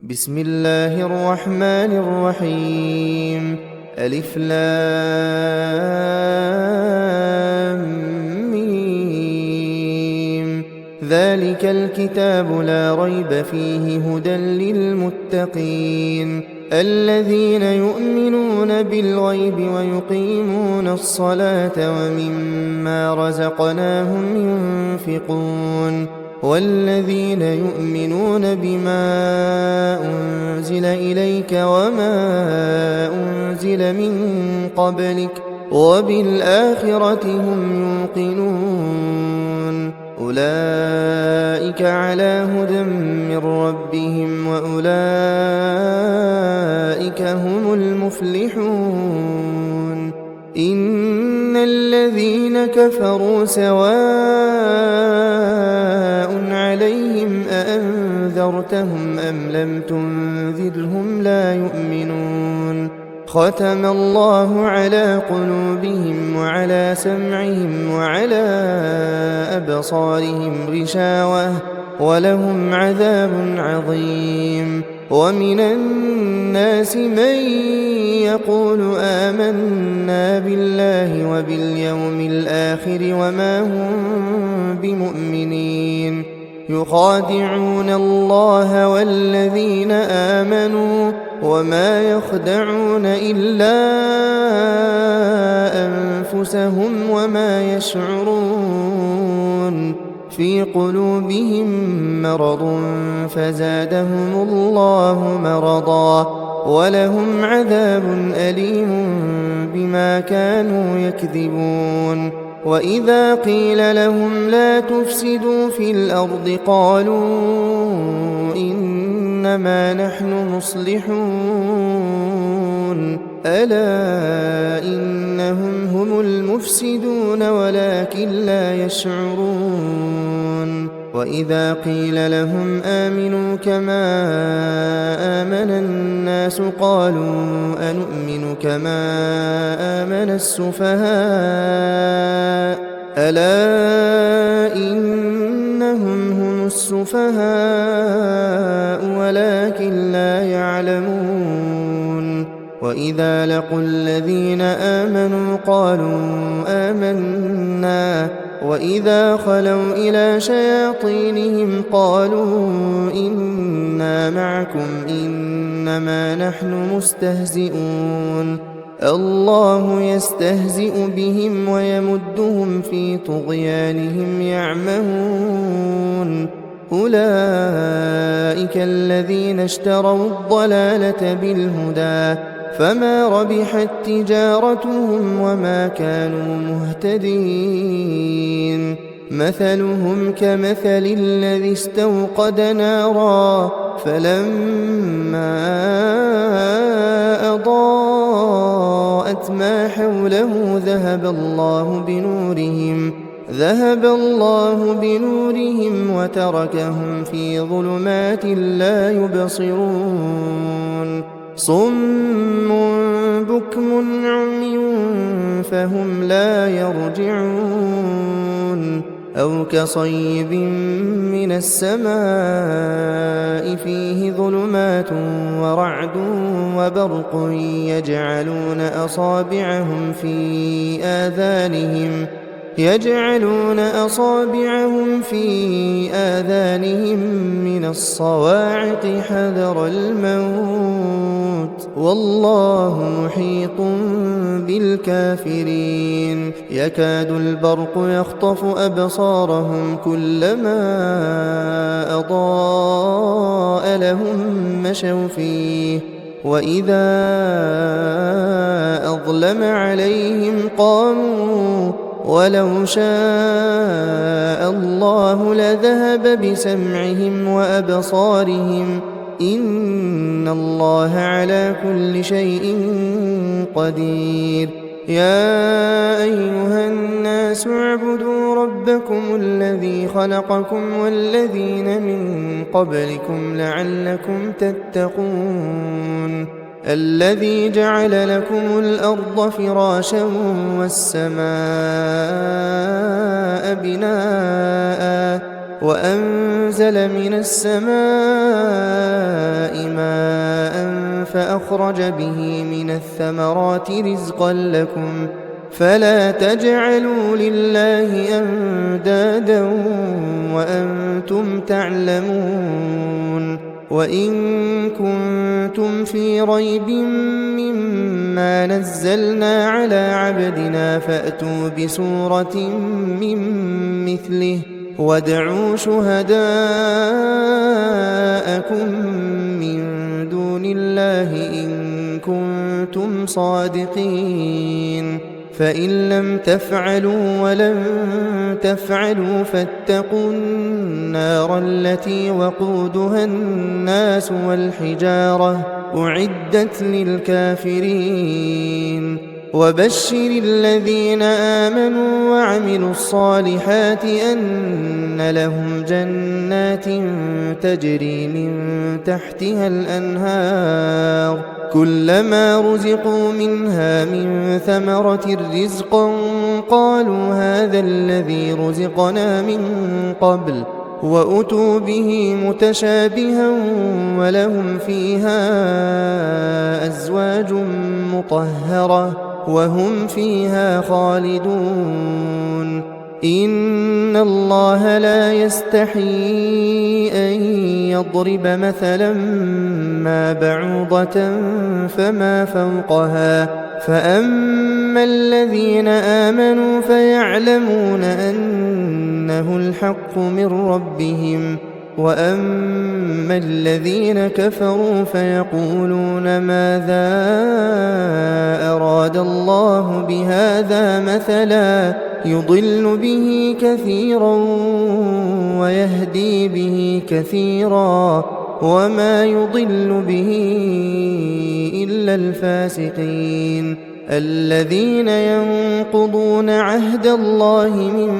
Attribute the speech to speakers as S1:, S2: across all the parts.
S1: بسم الله الرحمن الرحيم. ألف لام ميم. ذلك الكتاب لا ريب فيه هدى للمتقين الذين يؤمنون بالغيب ويقيمون الصلاة ومما رزقناهم ينفقون والذين يؤمنون بما أنزل إليك وما أنزل من قبلك وبالآخرة هم يوقنون أولئك على هدى من ربهم وأولئك هم المفلحون. إن الذين كفروا سواء عليهم أأنذرتهم أم لم تنذرهم لا يؤمنون. ختم الله على قلوبهم وعلى سمعهم وعلى أبصارهم غشاوة ولهم عذاب عظيم. ومن الناس من يقول آمنا بالله وباليوم الآخر وما هم بمؤمنين يخادعون الله والذين آمنوا وما يخدعون إلا أنفسهم وما يشعرون. في قلوبهم مرض فزادهم الله مرضا ولهم عذاب أليم بما كانوا يكذبون. وإذا قيل لهم لا تفسدوا في الأرض قالوا إنما نحن مصلحون ألا إنهم هم المفسدون ولكن لا يشعرون. وإذا قيل لهم آمنوا كما آمن الناس قالوا أنؤمن كما آمن السفهاء ألا إنهم هم السفهاء ولكن لا يعلمون. وإذا لقوا الذين آمنوا قالوا آمنا وإذا خلوا إلى شياطينهم قالوا إنا معكم إنما نحن مستهزئون. الله يستهزئ بهم ويمدهم في طغيانهم يعمهون. أولئك الذين اشتروا الضلالة بالهدى فما ربحت تجارتهم وما كانوا مهتدين. مثلهم كمثل الذي استوقد نارا فلما أضاءت ما حوله ذهب الله بنورهم وتركهم في ظلمات لا يبصرون. صم بكم عمي فهم لا يرجعون. أو كصيب من السماء فيه ظلمات ورعد وبرق يجعلون أصابعهم في آذانهم من الصواعق حذر الموت والله محيط بالكافرين. يكاد البرق يخطف أبصارهم كلما أضاء لهم مشوا فيه وإذا أظلم عليهم قاموا ولو شاء الله لذهب بسمعهم وأبصارهم إن الله على كل شيء قدير. يا أيها الناس اعبدوا ربكم الذي خلقكم والذين من قبلكم لعلكم تتقون. الذي جعل لكم الأرض فراشا والسماء بناء وأنزل من السماء ماء فأخرج به من الثمرات رزقا لكم فلا تجعلوا لله أندادا وأنتم تعلمون وإن كنتم في ريب مما نزلنا على عبدنا فأتوا بسورة من مثله وادعوا شهداءكم من دون الله إن كنتم صادقين فإن لم تفعلوا ولن تفعلوا فاتقوا النار التي وقودها الناس والحجارة أعدت للكافرين وبشر الذين آمنوا وعملوا الصالحات أن لهم جنات تجري من تحتها الأنهار كلما رزقوا منها من ثمرة رزقا قالوا هذا الذي رزقنا من قبل وأتوا به متشابها ولهم فيها أزواج مطهرة وهم فيها خالدون إن الله لا يستحيي أن يضرب مثلا ما بعوضة فما فوقها فأما الذين آمنوا فيعلمون أنه الحق من ربهم وأما الذين كفروا فيقولون ماذا أراد الله بهذا مثلا يضل به كثيرا ويهدي به كثيرا وما يضل به إلا الفاسقين الذين ينقضون عهد الله من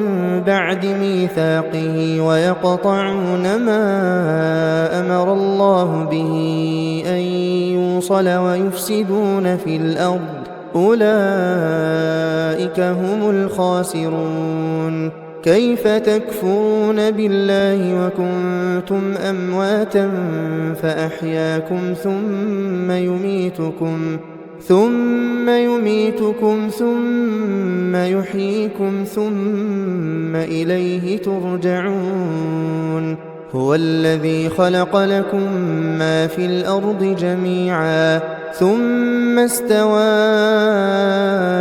S1: بعد ميثاقه ويقطعون ما أمر الله به أن يوصل ويفسدون في الأرض أولئك هم الخاسرون كيف تكفرون بالله وكنتم أمواتا فأحياكم ثم يميتكم ثم يحييكم ثم إليه ترجعون هو الذي خلق لكم ما في الأرض جميعا ثم استوى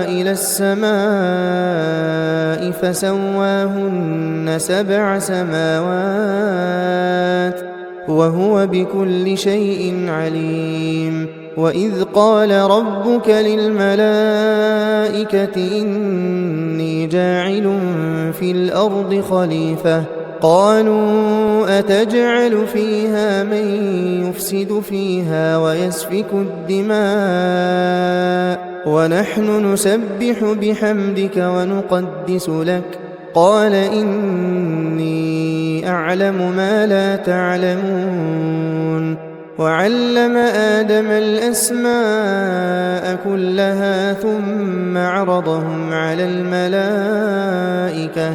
S1: إلى السماء فسواهن 7 سماوات وهو بكل شيء عليم وإذ قال ربك للملائكة إني جاعل في الأرض خليفة قالوا أتجعل فيها من يفسد فيها ويسفك الدماء ونحن نسبح بحمدك ونقدس لك قال إني أعلم ما لا تعلمون وعلم آدم الأسماء كلها ثم عرضهم على الملائكة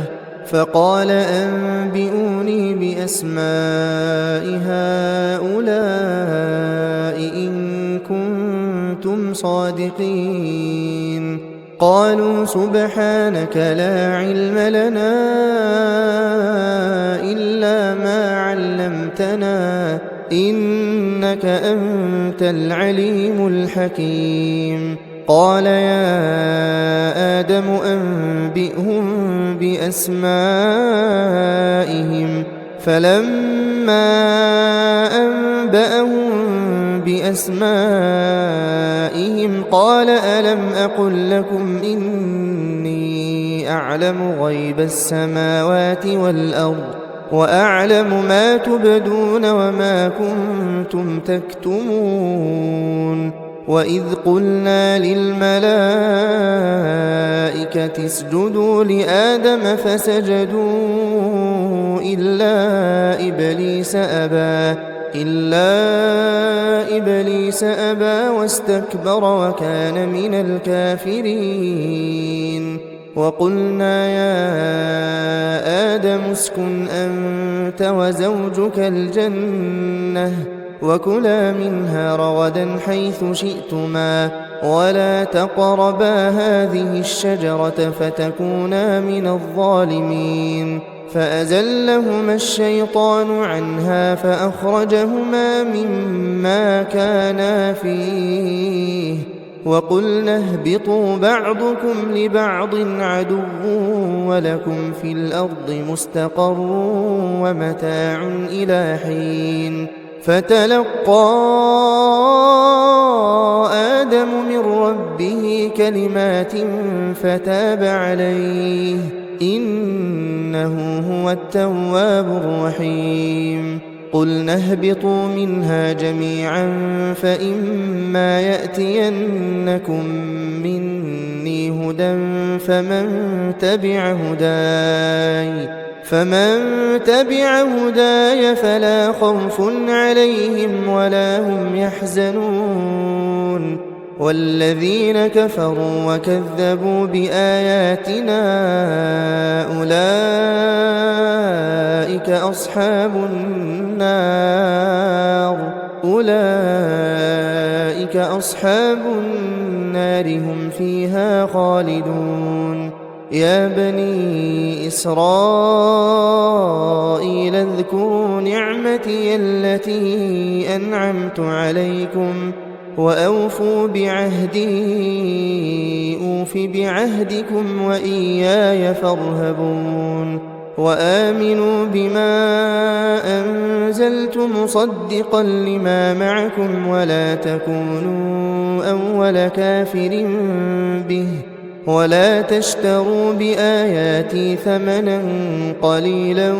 S1: فقال أنبئوني بأسماء هؤلاء إن كنتم صادقين قالوا سبحانك لا علم لنا إلا ما علمتنا إنك أنت العليم الحكيم قال يا آدم أنبئهم بأسمائهم فلما أنبأهم بأسمائهم قال ألم أقل لكم إني أعلم غيب السماوات والأرض وأعلم ما تبدون وما كنتم تكتمون وإذ قلنا للملائكة اسجدوا لآدم فسجدوا إلا إبليس أبى واستكبر وكان من الكافرين وقلنا يا آدم اسكن أنت وزوجك الجنة وكلا منها رغدا حيث شئتما ولا تقربا هذه الشجرة فتكونا من الظالمين فأزلهما الشيطان عنها فأخرجهما مما كانا فيه وقلنا اهبطوا بعضكم لبعض عدو ولكم في الأرض مستقر ومتاع إلى حين فتلقى آدم من ربه كلمات فتاب عليه إنه هو التواب الرحيم قلنا اهبطوا منها جميعا فإما يأتينكم مني هدى فمن تبع هداي فلا خوف عليهم ولا هم يحزنون والذين كفروا وكذبوا بآياتنا أولئك أصحاب النار هم فيها خالدون يا بني إسرائيل اذكروا نعمتي التي أنعمت عليكم وأوفوا بعهدي أوف بعهدكم وإياي فارهبون وآمنوا بما أنزلت مصدقا لما معكم ولا تكونوا أول كافر به ولا تشتروا بآياتي ثمنا قليلا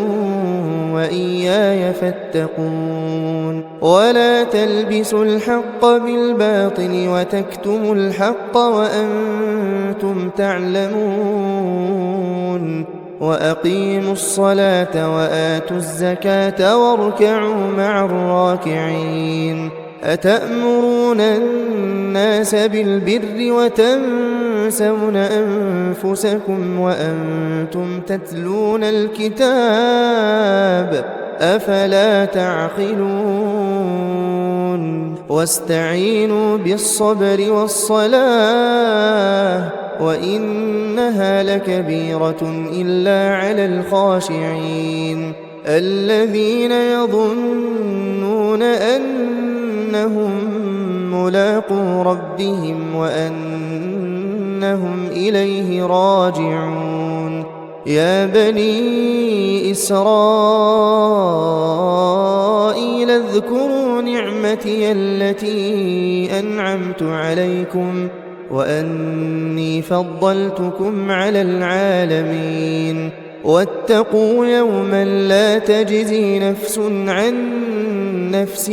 S1: وإياي فاتقون ولا تلبسوا الحق بالباطل وتكتموا الحق وأنتم تعلمون وأقيموا الصلاة وآتوا الزكاة واركعوا مع الراكعين أتأمرون الناس بالبر وتنسون أنفسكم وأنتم تتلون الكتاب أفلا تعقلون واستعينوا بالصبر والصلاة وإنها لكبيرة إلا على الخاشعين الذين يظنون أنهم ملاقو ربهم وأنهم إليه راجعون يا بني إسرائيل اذكروا نعمتي التي أنعمت عليكم وأني فضلتكم على العالمين واتقوا يوما لا تجزي نفس عن نفس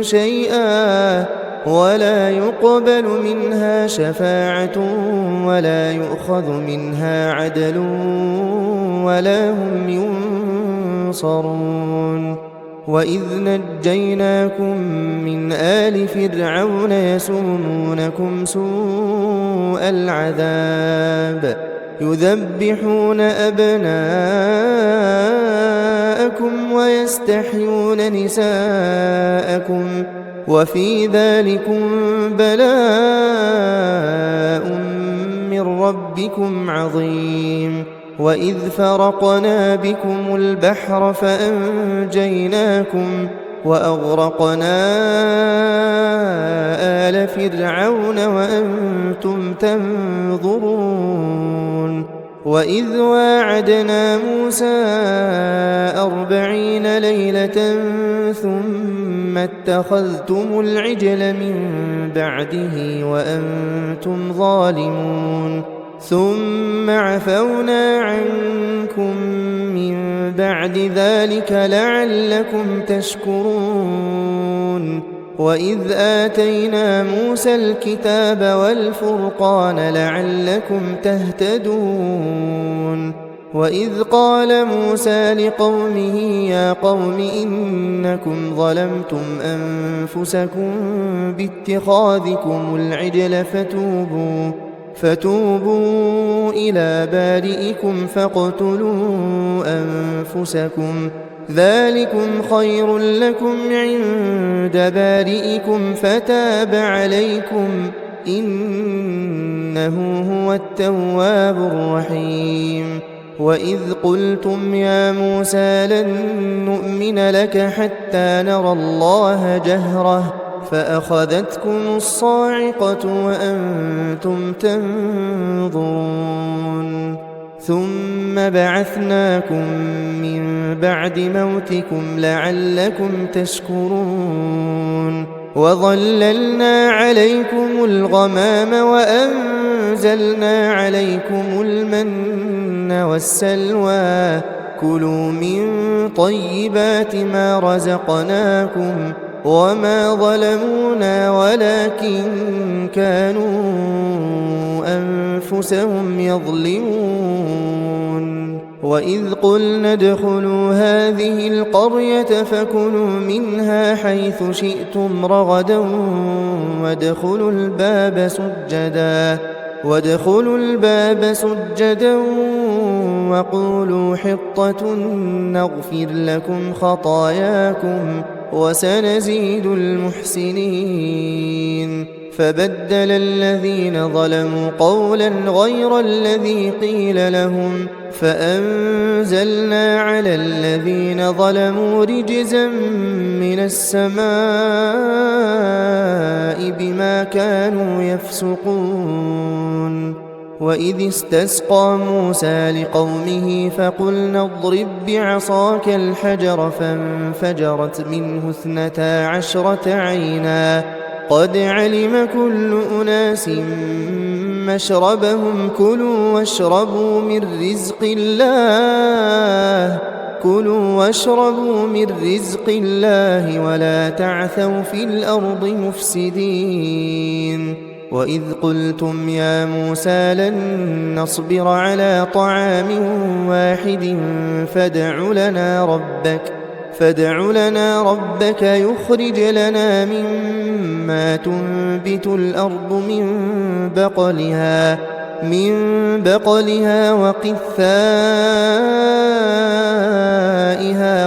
S1: شيئا ولا يقبل منها شفاعة ولا يؤخذ منها عدل ولا هم ينصرون وإذ نجيناكم من آل فرعون يسومونكم سوء العذاب يذبحون أبناءكم ويستحيون نساءكم وفي ذلكم بلاء من ربكم عظيم وإذ فرقنا بكم البحر فأنجيناكم وأغرقنا آل فرعون وأنتم تنظرون وإذ واعدنا موسى 40 ليلة ثم اتخذتم العجل من بعده وأنتم ظالمون ثم عفونا عنكم من بعد ذلك لعلكم تشكرون وإذ آتينا موسى الكتاب والفرقان لعلكم تهتدون وإذ قال موسى لقومه يا قوم إنكم ظلمتم أنفسكم باتخاذكم العجل فتوبوا إلى بارئكم فاقتلوا أنفسكم ذلكم خير لكم عند بارئكم فتاب عليكم إنه هو التواب الرحيم وإذ قلتم يا موسى لن نؤمن لك حتى نرى الله جهرة فأخذتكم الصاعقة وأنتم تنظرون ثم بعثناكم من بعد موتكم لعلكم تشكرون وظللنا عليكم الغمام وأنزلنا عليكم المن والسلوى كلوا من طيبات ما رزقناكم وما ظلمونا ولكن كانوا أنفسهم يظلمون وإذ قلنا ادخلوا هذه القرية فكلوا منها حيث شئتم رغدا وادخلوا الباب سجدا وقولوا حطة نغفر لكم خطاياكم وسنزيد المحسنين فبدل الذين ظلموا قولا غير الذي قيل لهم فأنزلنا على الذين ظلموا رجزا من السماء بما كانوا يفسقون وإذ استسقى موسى لقومه فقلنا اضرب بعصاك الحجر فانفجرت منه 12 عينا قد علم كل أناس مشربهم كلوا واشربوا من رزق الله ولا تعثوا في الأرض مفسدين وإذ قلتم يا موسى لن نصبر على طعام واحد فادع لنا ربك يخرج لنا مما تنبت الأرض من بقلها وقثائها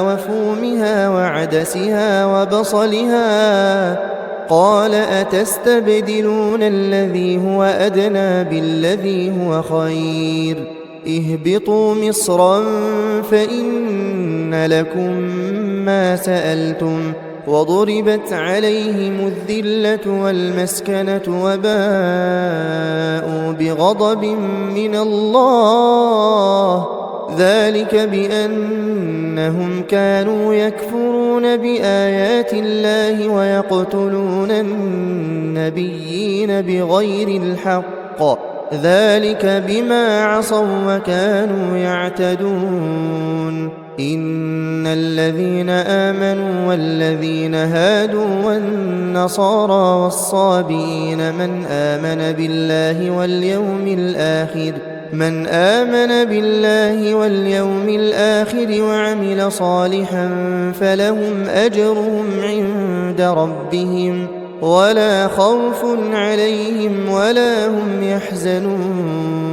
S1: وفومها وعدسها وبصلها قال أتستبدلون الذي هو أدنى بالذي هو خير اهبطوا مصرا فإن لكم ما سألتم وضربت عليهم الذلة والمسكنة وباءوا بغضب من الله ذلك بأنهم كانوا يكفرون بآيات الله ويقتلون النبيين بغير الحق ذلك بما عصوا وكانوا يعتدون إن الذين آمنوا والذين هادوا والنصارى والصابئين من آمن بالله واليوم الآخر وعمل صالحا فلهم أجرهم عند ربهم ولا خوف عليهم ولا هم يحزنون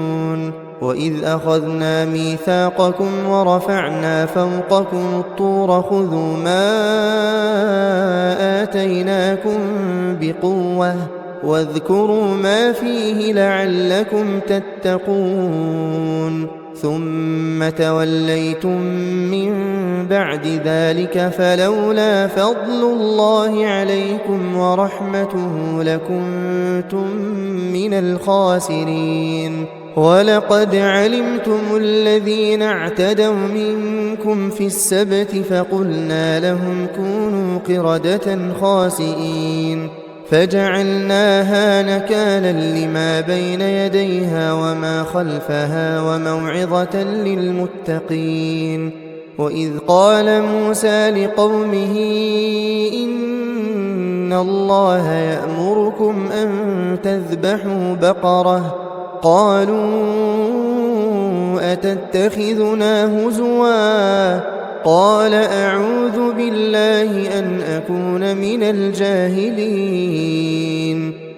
S1: وإذ أخذنا ميثاقكم ورفعنا فوقكم الطور خذوا ما آتيناكم بقوة واذكروا ما فيه لعلكم تتقون ثم توليتم من بعد ذلك فلولا فضل الله عليكم ورحمته لكنتم من الخاسرين ولقد علمتم الذين اعتدوا منكم في السبت فقلنا لهم كونوا قردة خاسئين فجعلناها نكالا لما بين يديها وما خلفها وموعظة للمتقين وإذ قال موسى لقومه إن الله يأمركم أن تذبحوا بقرة قالوا أتتخذنا هزوا قال أعوذ بالله أن أكون من الجاهلين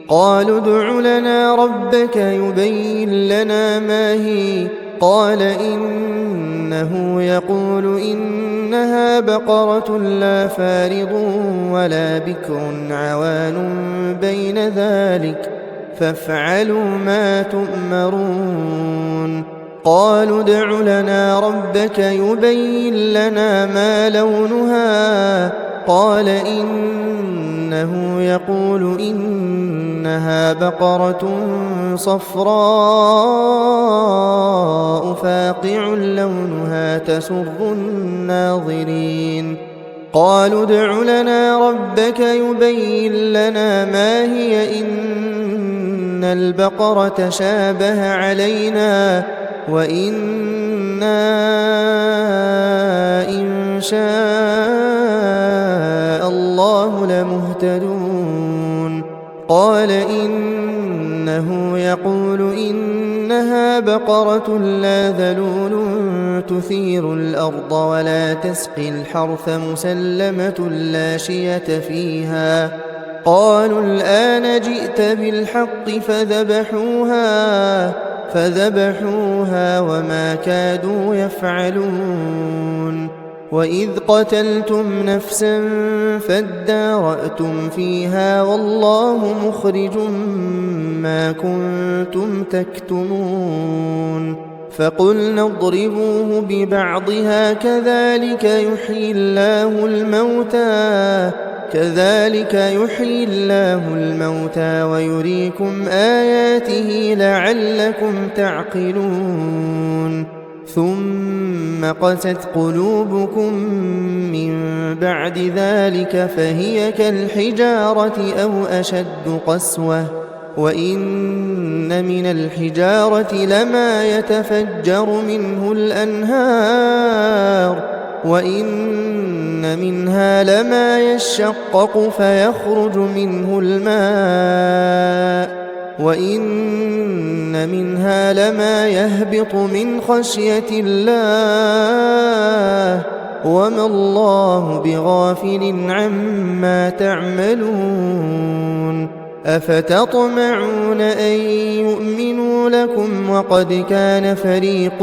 S1: قالوا ادع لنا ربك يبين لنا ما هي قال إنه يقول إنها بقرة لا فارض ولا بكر عوان بين ذلك فافعلوا ما تؤمرون قالوا ادع لنا ربك يبين لنا ما لونها قال إنه يقول إنها بقرة صفراء فاقع لونها تسر الناظرين قالوا ادع لنا ربك يبين لنا ما هي إن البقرة شابه علينا وإنا إن شاء الله لمهتدون قال إنه يقول إنها بقرة لا ذلول تثير الأرض ولا تسقي الحرث مسلمة لا شية فيها قالوا الآن جئت بالحق فذبحوها وما كادوا يفعلون وإذ قتلتم نفسا فادارأتم فيها والله مخرج ما كنتم تكتمون فقلنا اضربوه ببعضها كذلك يحيي الله الموتى ويريكم آياته لعلكم تعقلون ثم قست قلوبكم من بعد ذلك فهي كالحجارة أو أشد قسوة وإن من الحجارة لما يتفجر منه الأنهار وإن منها لما يشقق فيخرج منه الماء وإن منها لما يهبط من خشية الله وما الله بغافل عما تعملون أفتطمعون أن يؤمنوا لكم وقد كان فريق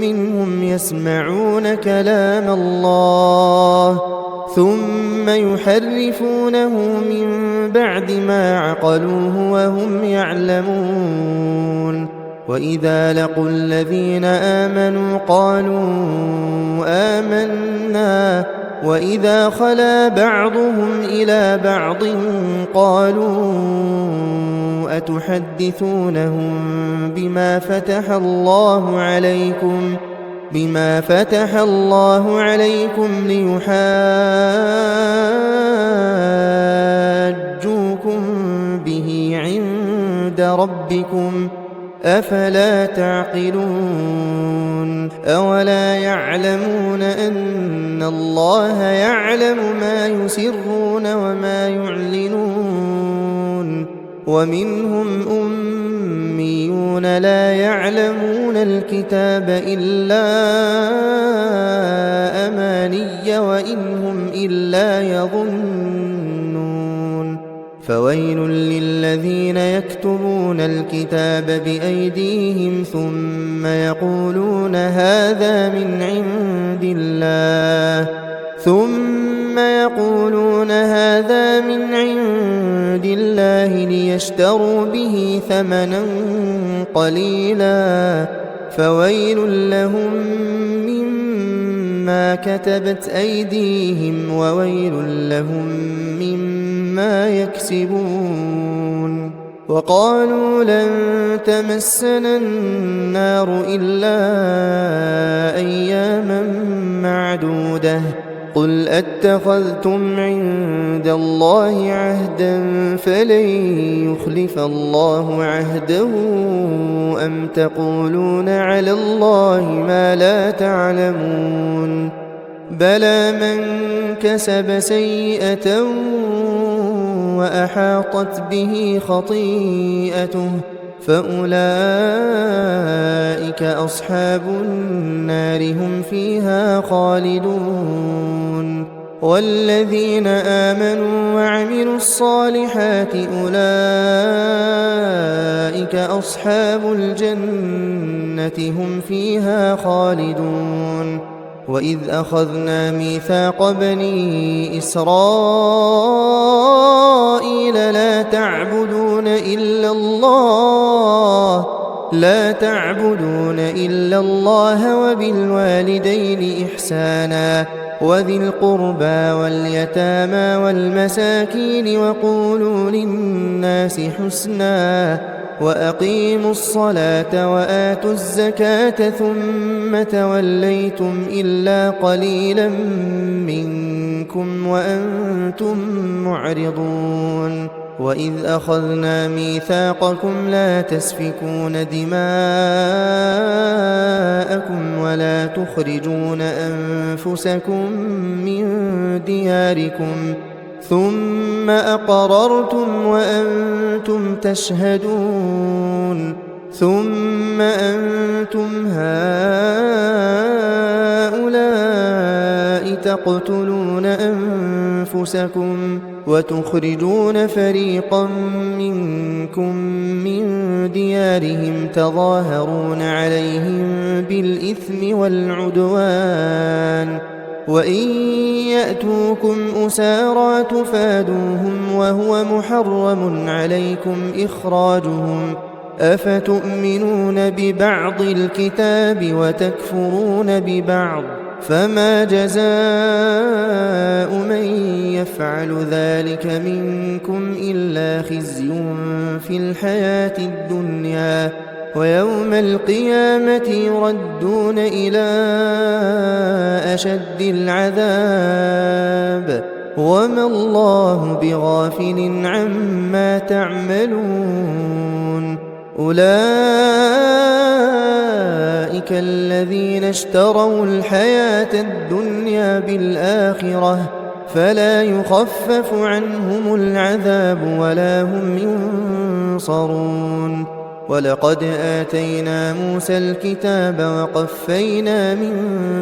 S1: منهم يسمعون كلام الله ثم يحرفونه من بعد ما عقلوه وهم يعلمون وإذا لقوا الذين آمنوا قالوا آمنا وإذا خلا بعضهم إلى بعض قالوا أتحدثونهم بما فتح الله عليكم ليحاجوكم به عند ربكم أفلا تعقلون أولا يعلمون أن الله يعلم ما يسرون وما يعلنون ومنهم أميون لا يعلمون الكتاب إلا أماني وإن هم إلا يظنون فويل للذين يكتبون الكتاب بأيديهم ثم يقولون هذا من عند الله ليشتروا به ثمنا قليلا فويل لهم مما كتبت أيديهم وويل لهم مما يكسبون وقالوا لن تمسنا النار إلا أياما معدودة قل أتخذتم عند الله عهدا فلن يخلف الله عهده أم تقولون على الله ما لا تعلمون بلى من كسب سيئة وأحاطت به خطيئته فأولئك أصحاب النار هم فيها خالدون والذين آمنوا وعملوا الصالحات أولئك أصحاب الجنة هم فيها خالدون وإذ أخذنا ميثاق بني إسرائيل لا تعبدون إلا الله وبالوالدين إحسانا وذي القربى واليتامى والمساكين وقولوا للناس حسنا وأقيموا الصلاة وآتوا الزكاة ثم توليتم إلا قليلا منكم وأنتم معرضون وإذ أخذنا ميثاقكم لا تسفكون دماءكم ولا تخرجون أنفسكم من دياركم ثم أقررتم وأنتم تشهدون ثم أنتم هؤلاء تقتلون أنفسكم وتخرجون فريقا منكم من ديارهم تظاهرون عليهم بالإثم والعدوان وإن يأتوكم أسارى تفادوهم وهو محرم عليكم إخراجهم أفتؤمنون ببعض الكتاب وتكفرون ببعض فما جزاء من يفعل ذلك منكم إلا خزي في الحياة الدنيا ويوم القيامة يردون إلى أشد العذاب وما الله بغافل عما تعملون أولئك الذين اشتروا الحياة الدنيا بالآخرة فلا يخفف عنهم العذاب ولا هم ينصرون ولقد آتينا موسى الكتاب وقفينا من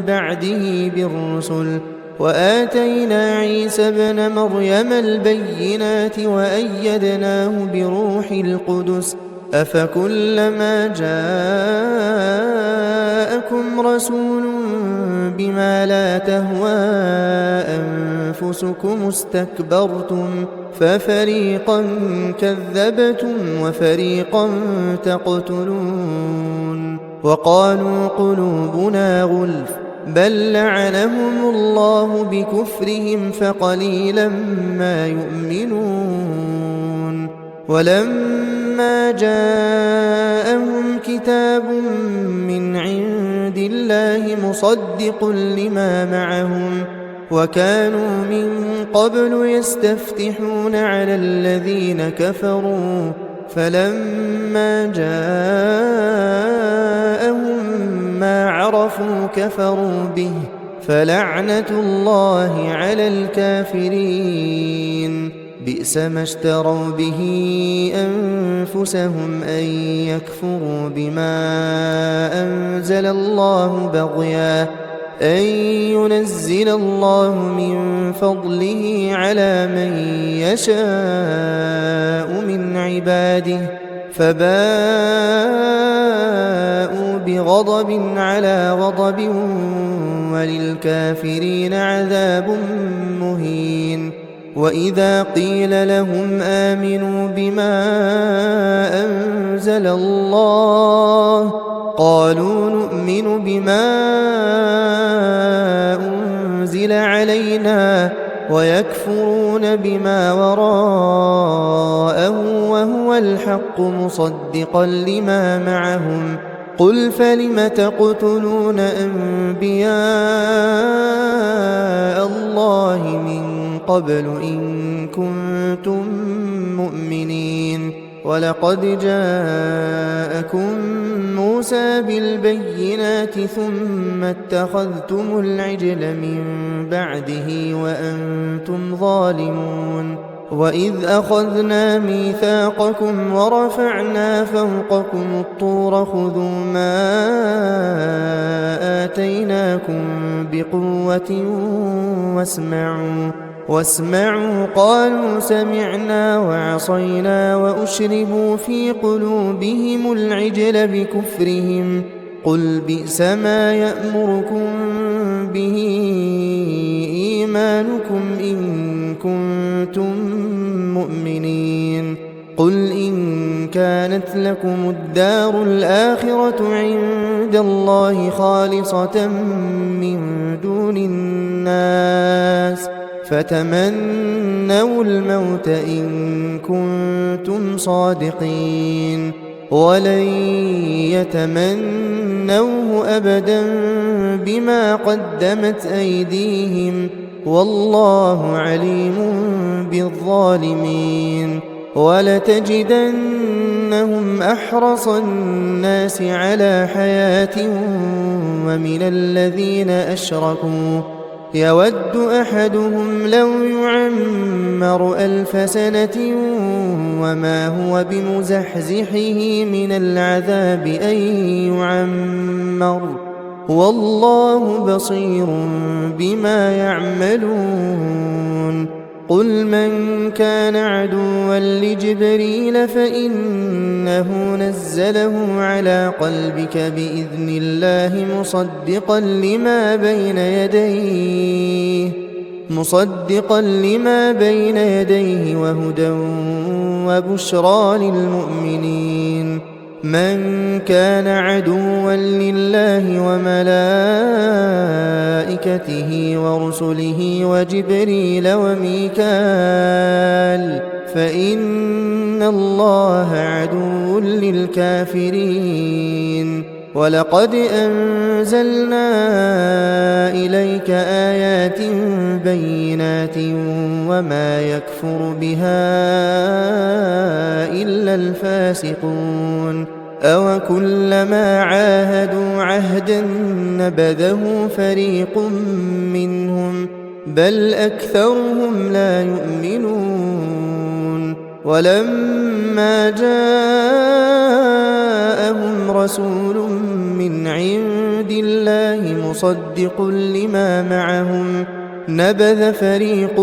S1: بعده بالرسل وآتينا عيسى ابن مريم البينات وأيدناه بروح القدس أفكلما جاءكم رسول بما لا تهوى أنفسكم استكبرتم ففريقا كذبتم وفريقا تقتلون وقالوا قلوبنا غلف بل لعنهم الله بكفرهم فقليلا ما يؤمنون ولما جاءهم كتاب من عند الله مصدق لما معهم وكانوا من قبل يستفتحون على الذين كفروا فلما جاءهم ما عرفوا كفروا به فلعنة الله على الكافرين بئس ما اشتروا به أنفسهم أن يكفروا بما أنزل الله بغيا أن ينزل الله من فضله على من يشاء من عباده فباءوا بغضب على غضب وللكافرين عذاب مهين وإذا قيل لهم آمنوا بما أنزل الله قالوا نؤمن بما أنزل علينا ويكفرون بما وراءه وهو الحق مصدقا لما معهم قل فلم تقتلون أنبياء الله من قبل إن كنتم مؤمنين ولقد جاءكم موسى بالبينات ثم اتخذتم العجل من بعده وأنتم ظالمون وإذ أخذنا ميثاقكم ورفعنا فوقكم الطور خذوا ما آتيناكم بقوة واسمعوا قالوا سمعنا وعصينا وأشربوا في قلوبهم العجل بكفرهم قل بئس ما يأمركم به إيمانكم إن كنتم مؤمنين قل إن كانت لكم الدار الآخرة عند الله خالصة من دون الناس فتمنوا الموت إن كنتم صادقين ولن يتمنوه أبدا بما قدمت أيديهم والله عليم بالظالمين ولتجدنهم أحرص الناس على حياة ومن الذين أشركوا يود أحدهم لو يعمر 1000 سنة وما هو بمزحزحه من العذاب أن يعمر والله بصير بما يعملون قل من كان عدوا لجبريل فإنه نزله على قلبك بإذن الله مصدقا لما بين يديه وهدى وبشرى للمؤمنين من كان عدوا لله وملائكته ورسله وجبريل وميكال فإن الله عدو للكافرين ولقد أنزلنا إليك آيات بينات وما يكفر بها إلا الفاسقون أوكلما عاهدوا عهدا نبذه فريق منهم بل أكثرهم لا يؤمنون ولما جاءهم رسول من عند الله مصدق لما معهم نبذ فريق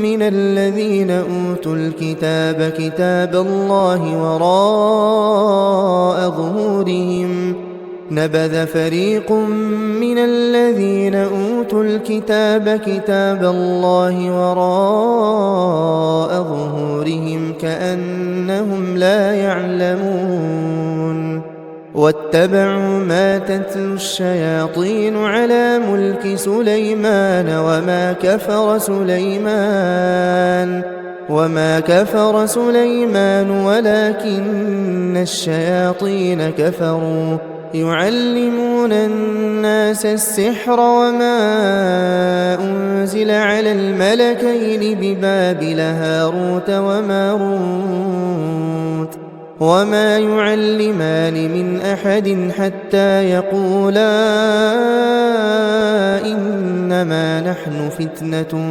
S1: من الذين أوتوا الكتاب كتاب الله وراء ظهورهم نبذ فريق من الذين أوتوا الكتاب كتاب الله وراء ظهورهم كأنهم لا يعلمون واتبعوا ما تتلو الشياطين على ملك سليمان وما كفر سليمان ولكن الشياطين كفروا يعلمون الناس السحر وما أنزل على الملكين ببابل هاروت وماروت وما يعلمان من أحد حتى يقولا إنما نحن فتنة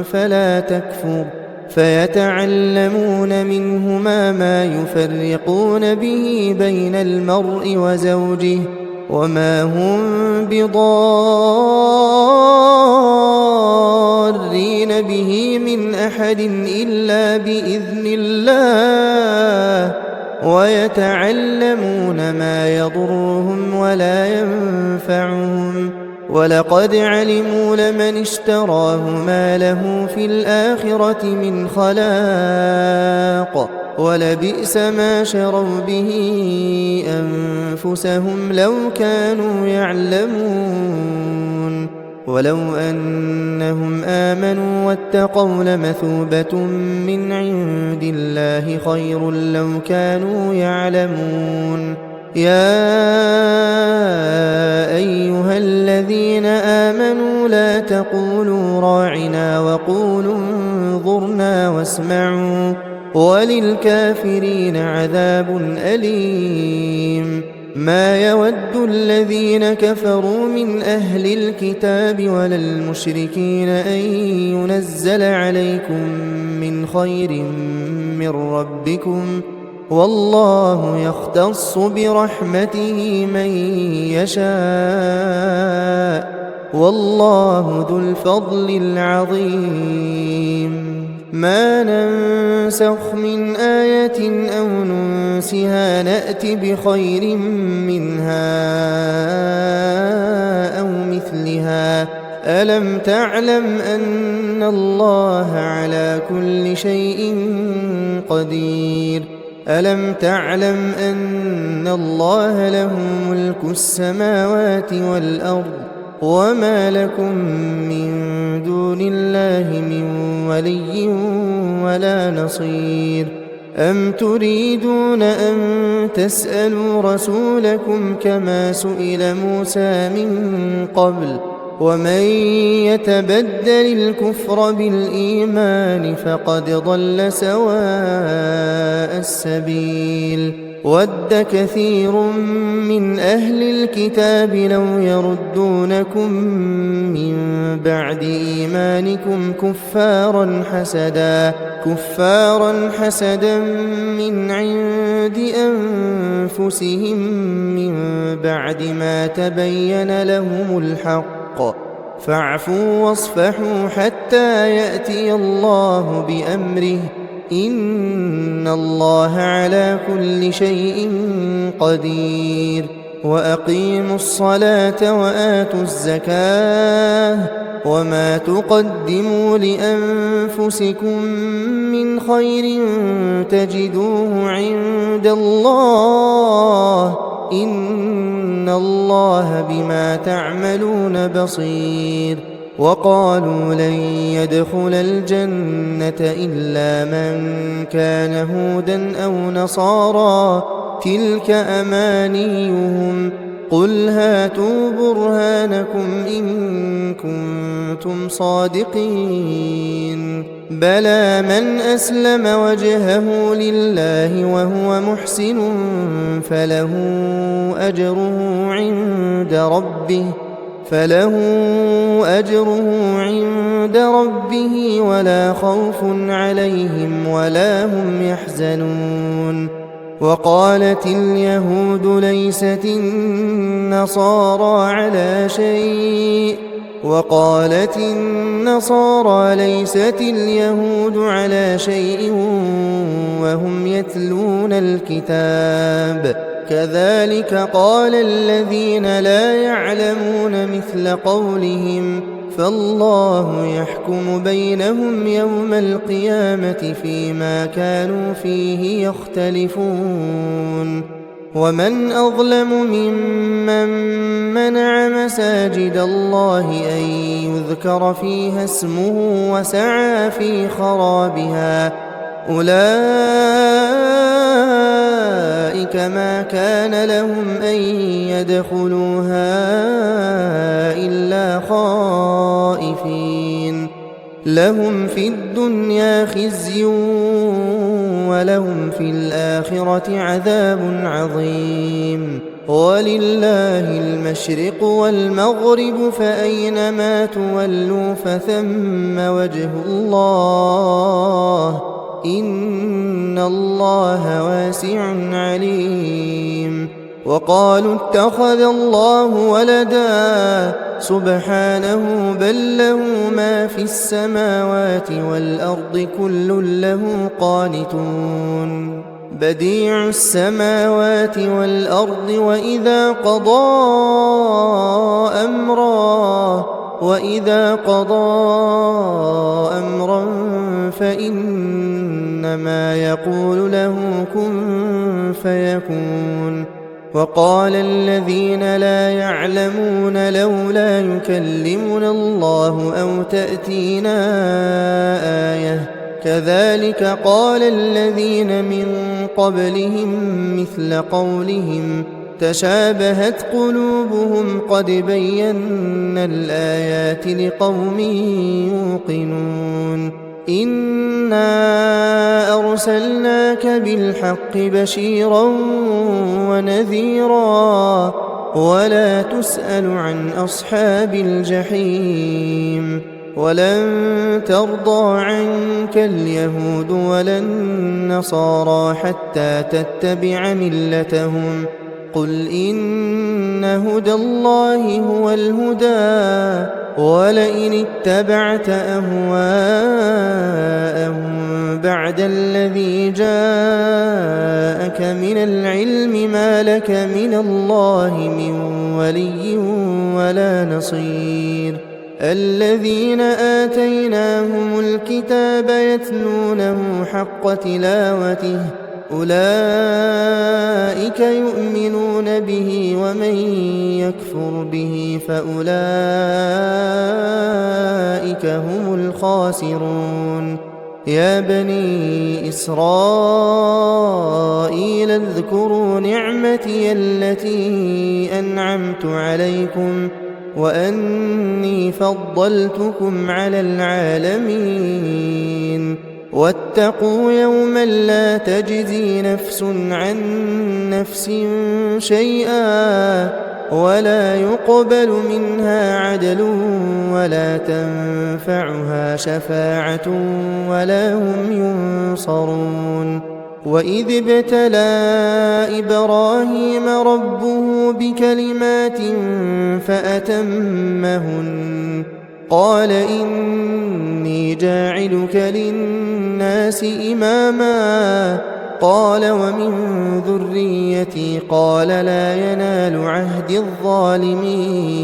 S1: فلا تكفر فيتعلمون منهما ما يفرقون به بين المرء وزوجه وما هم بضارين به من أحد إلا بإذن الله ويتعلمون ما يضرهم ولا ينفعهم ولقد علموا لمن اشتراه ما له في الآخرة من خلاق ولبئس ما شروا به أنفسهم لو كانوا يعلمون ولو أنهم آمنوا واتقوا لمثوبة من عند الله خير لو كانوا يعلمون يا أيها الذين آمنوا لا تقولوا راعنا وقولوا انظرنا واسمعوا وللكافرين عذاب أليم ما يود الذين كفروا من أهل الكتاب ولا المشركين أن ينزل عليكم من خير من ربكم والله يختص برحمته من يشاء والله ذو الفضل العظيم ما ننسخ من آية أو ننسها نأت بخير منها أو مثلها ألم تعلم أن الله على كل شيء قدير ألم تعلم أن الله له ملك السماوات والأرض وما لكم من دون الله من ولي ولا نصير أم تريدون أن تسألوا رسولكم كما سئل موسى من قبل ومن يتبدل الكفر بالإيمان فقد ضل سواء السبيل ود كثير من أهل الكتاب لو يردونكم من بعد إيمانكم كفارا حسدا من عند أنفسهم من بعد ما تبين لهم الحق فاعفوا واصفحوا حتى يأتي الله بأمره إن الله على كل شيء قدير وأقيموا الصلاة وآتوا الزكاة وما تقدموا لأنفسكم من خير تجدوه عند الله إن الله بما تعملون بصير وقالوا لن يدخل الجنة إلا من كان هودا أو نصارى تلك أمانيهم قل هاتوا برهانكم إن كنتم صادقين بلى من أسلم وجهه لله وهو محسن فله أجره عند ربه ولا خوف عليهم ولا هم يحزنون وقالت اليهود ليست النصارى على شيء وقالت النصارى ليست اليهود على شيء وهم يتلون الكتاب كذلك قال الذين لا يعلمون مثل قولهم فالله يحكم بينهم يوم القيامة فيما كانوا فيه يختلفون ومن أظلم ممن منع مساجد الله أن يذكر فيها اسمه وسعى في خرابها أولئك ما كان لهم أن يدخلوها إلا خائفين لهم في الدنيا خزي ولهم في الآخرة عذاب عظيم ولله المشرق والمغرب فأينما تولوا فثم وجه الله إن الله واسع عليم وقالوا اتخذ الله ولدا سبحانه بل له ما في السماوات والأرض كل له قانتون بديع السماوات والأرض وإذا قضى أمرا فإنما يقول له كن فيكون وقال الذين لا يعلمون لولا يكلمنا الله أو تأتينا آية كذلك قال الذين من قبلهم مثل قولهم تشابهت قلوبهم قد بينا الآيات لقوم يوقنون إنا أرسلناك بالحق بشيرا ونذيرا ولا تسأل عن أصحاب الجحيم ولن ترضى عنك اليهود ولا النصارى حتى تتبع ملتهم قل إن هدى الله هو الهدى ولئن اتبعت أهواءهم بعد الذي جاءك من العلم ما لك من الله من ولي ولا نصير الذين آتيناهم الكتاب يتلونه حق تلاوته أولئك يؤمنون به ومن يكفر به فأولئك هم الخاسرون يا بني إسرائيل اذكروا نعمتي التي أنعمت عليكم وأني فضلتكم على العالمين واتقوا يوما لا تجزي نفس عن نفس شيئا ولا يقبل منها عدل ولا تنفعها شفاعة ولا هم ينصرون وإذ ابتلى إبراهيم ربه بكلمات فأتمهن قال إني جاعلك للناس إماما قال ومن ذريتي قال لا ينال عهد الظالمين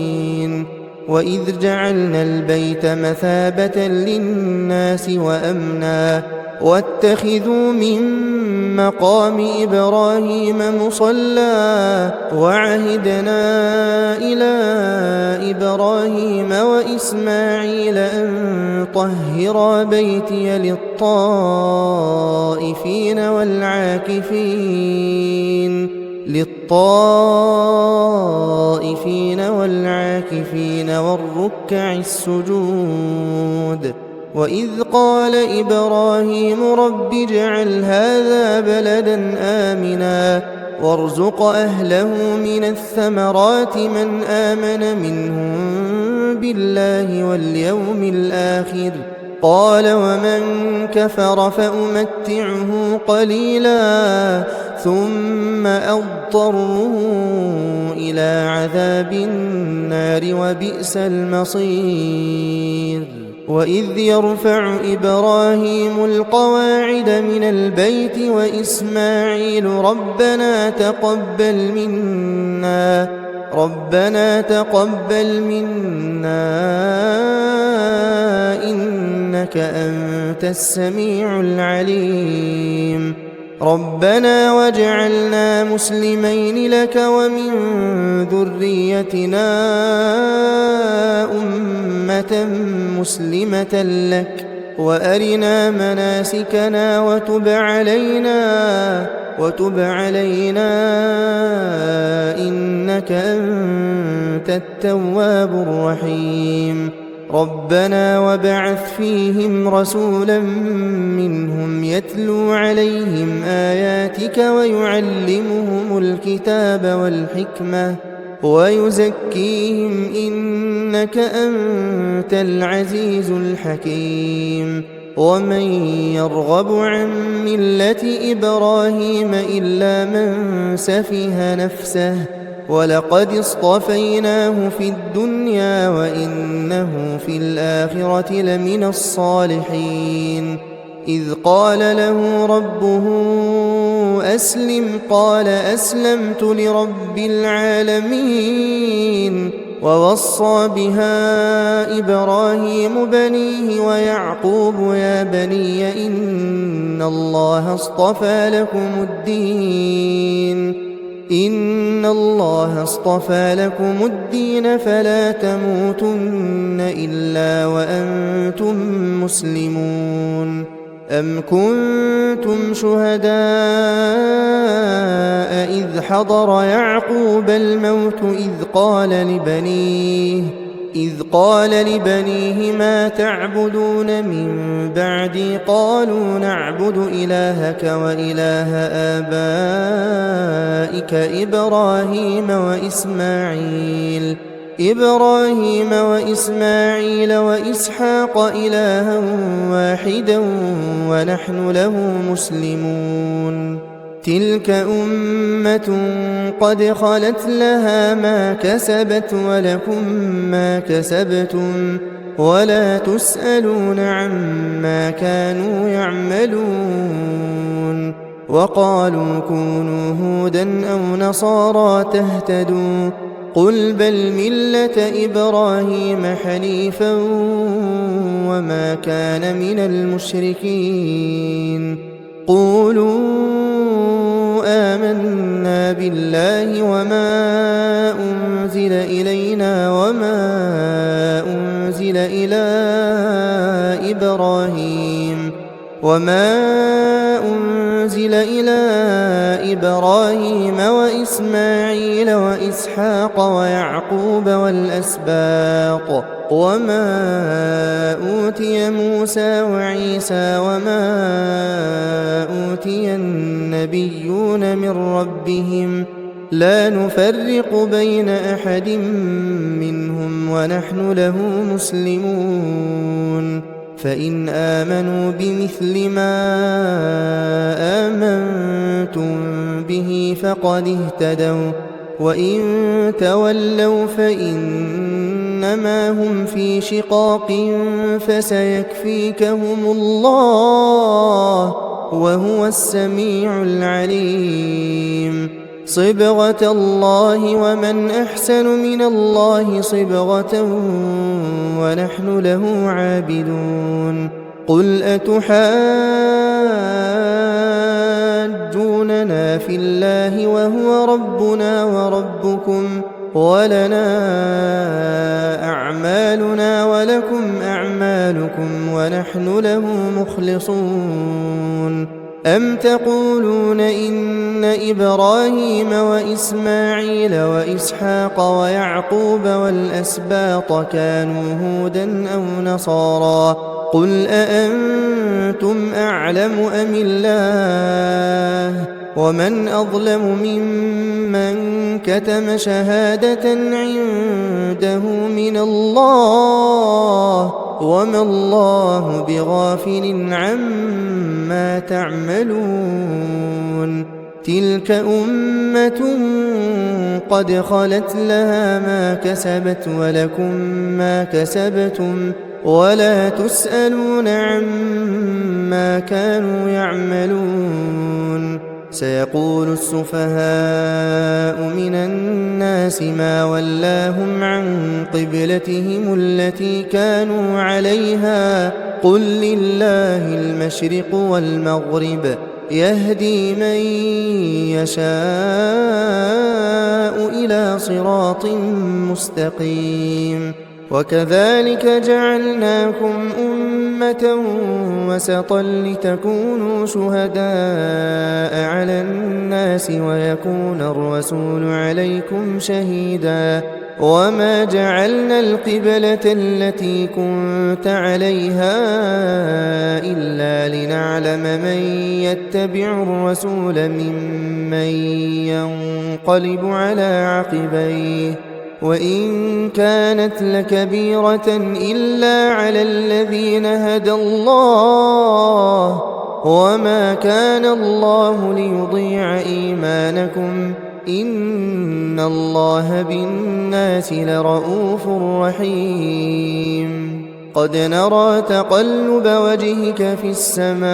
S1: وإذ جعلنا البيت مثابة للناس وأمنا واتخذوا من مقام إبراهيم مصلى وعهدنا إلى إبراهيم وإسماعيل أن طهرا بيتي للطائفين والعاكفين والركع السجود وإذ قال إبراهيم رب اجعل هذا بلدا آمنا وارزق أهله من الثمرات من آمن منهم بالله واليوم الآخر قال ومن كفر فأمتعه قليلا ثم أضطره إلى عذاب النار وبئس المصير وإذ يرفع إبراهيم القواعد من البيت وإسماعيل ربنا تقبل منا إنك أنت السميع العليم ربنا واجعلنا مسلمين لك ومن ذريتنا أمة مسلمة لك وأرنا مناسكنا وتب علينا إنك أنت التواب الرحيم ربنا وابعث فيهم رسولا منهم يتلو عليهم آياتك ويعلمهم الكتاب والحكمة ويزكيهم إنك أنت العزيز الحكيم ومن يرغب عن ملة إبراهيم إلا من سفه نفسه ولقد اصطفيناه في الدنيا وإنه في الآخرة لمن الصالحين إذ قال له ربه أسلم قال أسلمت لرب العالمين ووصى بها إبراهيم بنيه ويعقوب يا بني إن الله اصطفى لكم الدين فلا تموتن إلا وأنتم مسلمون أم كنتم شهداء إذ حضر يعقوب الموت إذ قال لبنيه ما تعبدون من بعدي قالوا نعبد إلهك وإله آبائك إبراهيم وإسماعيل وإسحاق إلها واحدا ونحن له مسلمون تلك أمة قد خلت لها ما كسبت ولكم ما كسبتم ولا تسألون عما كانوا يعملون وقالوا كونوا هودا أو نصارى تهتدوا قل بل ملة إبراهيم حنيفا وما كان من المشركين قولوا آمنا بالله وما أنزل إلينا وما أنزل إلى إبراهيم وإسماعيل وإسحاق ويعقوب والأسباط وما أوتي موسى وعيسى وما أوتي النبيون من ربهم لا نفرق بين أحد منهم ونحن له مسلمون فإن آمنوا بمثل ما آمنتم به فقد اهتدوا وإن تولوا فإنما هم في شقاق فسيكفيكهم الله وهو السميع العليم صبغة الله ومن أحسن من الله صبغة ونحن له عابدون قل أتحاجوننا في الله وهو ربنا وربكم ولنا أعمالنا ولكم أعمالكم ونحن له مخلصون أم تقولون إن إبراهيم وإسماعيل وإسحاق ويعقوب والأسباط كانوا هودا أو نصارى قل أأنتم أعلم أم الله ومن أظلم ممن كتم شهادة عنده من الله وما الله بغافل عما تعملون تلك أمة قد خلت لها ما كسبت ولكم ما كسبتم ولا تسألون عما كانوا يعملون سيقول السفهاء من الناس ما ولاهم عن قبلتهم التي كانوا عليها قل لله المشرق والمغرب يهدي من يشاء إلى صراط مستقيم وكذلك جعلناكم أمة وسطا لتكونوا شهداء على الناس ويكون الرسول عليكم شهيدا وما جعلنا القبلة التي كنت عليها إلا لنعلم من يتبع الرسول ممن ينقلب على عقبيه وإن كانت لكبيرة إلا على الذين هدى الله وما كان الله ليضيع إيمانكم إن الله بالناس لرءوف رحيم قد نرى تقلب وجهك في السماء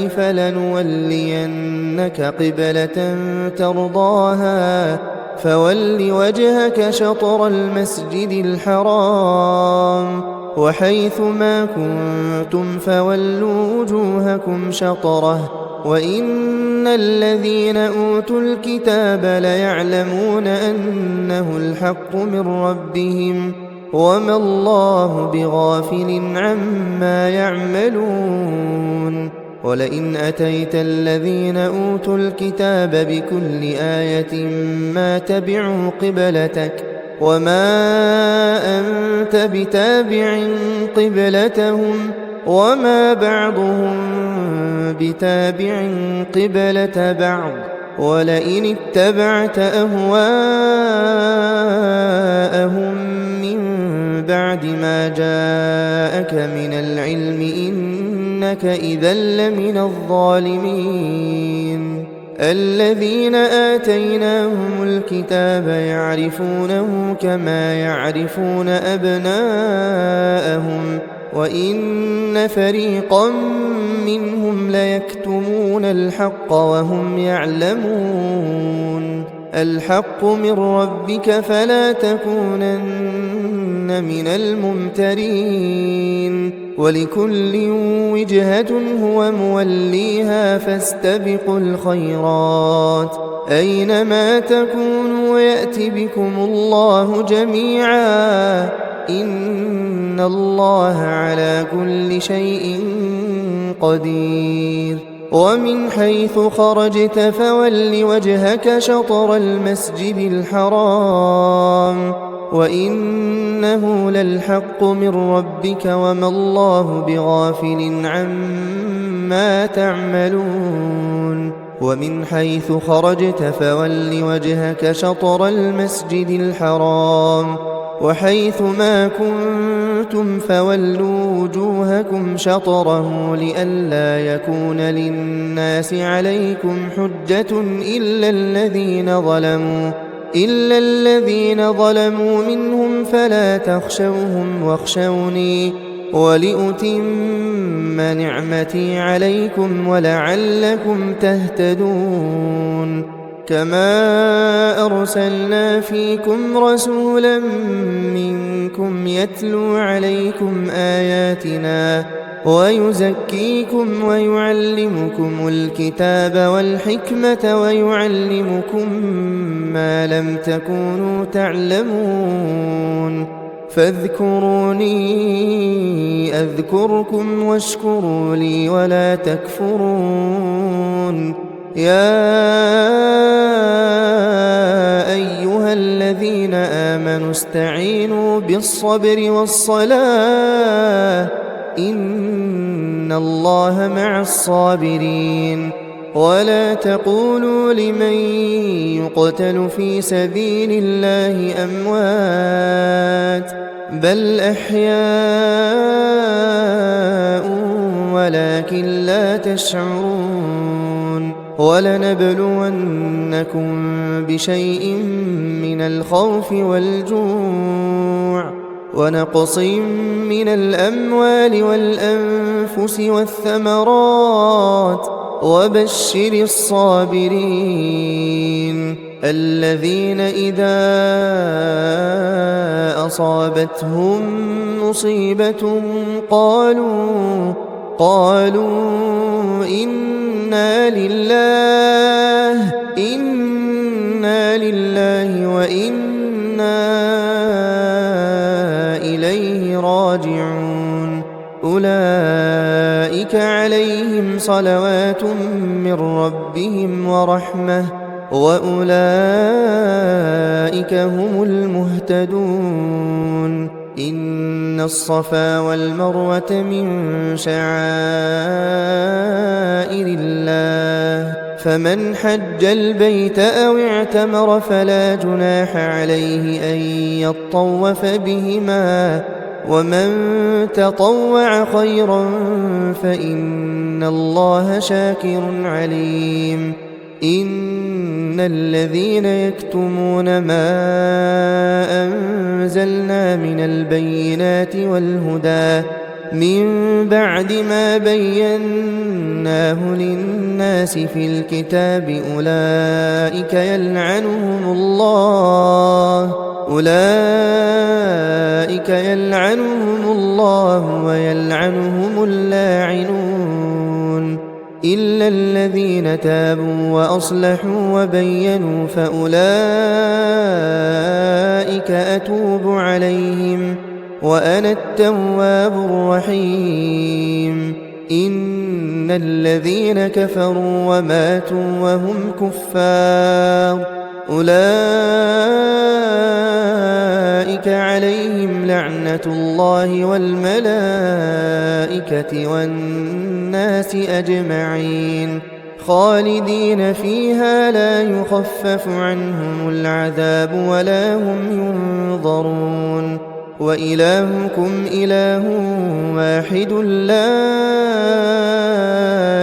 S1: فلنولينك قبلة ترضاها فول وجهك شطر المسجد الحرام وحيث ما كنتم فولوا وجوهكم شطره وإن الذين أوتوا الكتاب ليعلمون أنه الحق من ربهم وما الله بغافل عما يعملون ولئن أتيت الذين أوتوا الكتاب بكل آية ما تبعوا قبلتك وما أنت بتابع قبلتهم وما بعضهم بتابع قبلة بعض ولئن اتبعت أهواءهم من بعد ما جاءك من العلم إنك إذا لمن الظالمين الذين آتيناهم الكتاب يعرفونه كما يعرفون أبناءهم وإن فريقا منهم ليكتمون الحق وهم يعلمون الحق من ربك فلا تكونن من الممترين ولكل وجهة هو موليها فاستبقوا الخيرات أينما تكونوا يأت بكم الله جميعا إن الله على كل شيء قدير ومن حيث خرجت فول وجهك شطر المسجد الحرام وإنه للحق من ربك وما الله بغافل عما تعملون ومن حيث خرجت فول وجهك شطر المسجد الحرام وحيث ما كنتم فولوا وجوهكم شطره لئلا يكون للناس عليكم حجة إلا الذين ظلموا منهم فلا تخشوهم واخشوني ولأتم نعمتي عليكم ولعلكم تهتدون كما أرسلنا فيكم رسولا منكم يتلو عليكم آياتنا ويزكيكم ويعلمكم الكتاب والحكمة ويعلمكم ما لم تكونوا تعلمون فاذكروني أذكركم واشكروا لي ولا تكفرون يا أيها الذين آمنوا استعينوا بالصبر والصلاة إن الله مع الصابرين ولا تقولوا لمن يقتل في سبيل الله أموات بل أحياء ولكن لا تشعرون ولنبلونكم بشيء من الخوف والجوع ونقص من الأموال والأنفس والثمرات وبشر الصابرين الذين إذا أصابتهم مصيبة قالوا إنا لله وإنا إليه راجعون أولئك عليهم صلوات من ربهم ورحمة وأولئك هم المهتدون إن الصفا والمروة من شعائر الله فمن حج البيت أو اعتمر فلا جناح عليه أن يطوف بهما ومن تطوع خيرا فإن الله شاكر عليم إن الذين يكتمون ما أنزلنا من البينات والهدى من بعد ما بيناه للناس في الكتاب أولئك يلعنهم الله ويلعنهم اللاعنون إلا الذين تابوا وأصلحوا وبينوا فأولئك أتوب عليهم وأنا التواب الرحيم إن الذين كفروا وماتوا وهم كفار أولئك عليهم لعنة الله والملائكة والناس أجمعين خالدين فيها لا يخفف عنهم العذاب ولا هم ينظرون وإلهكم إله واحد لا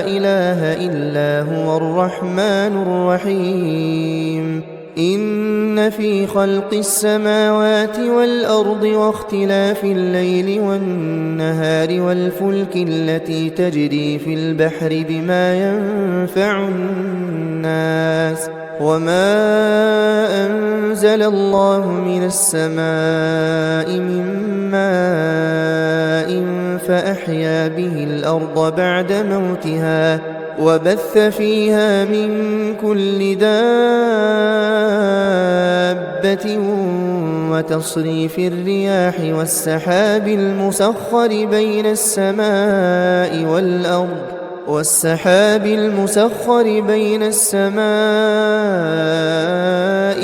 S1: إله إلا هو الرحمن الرحيم إن في خلق السماوات والأرض واختلاف الليل والنهار والفلك التي تجري في البحر بما ينفع الناس وما أنزل الله من السماء من ماء فأحيا به الأرض بعد موتها وبث فيها من كل دابة وتصريف الرياح والسحاب المسخر بين السماء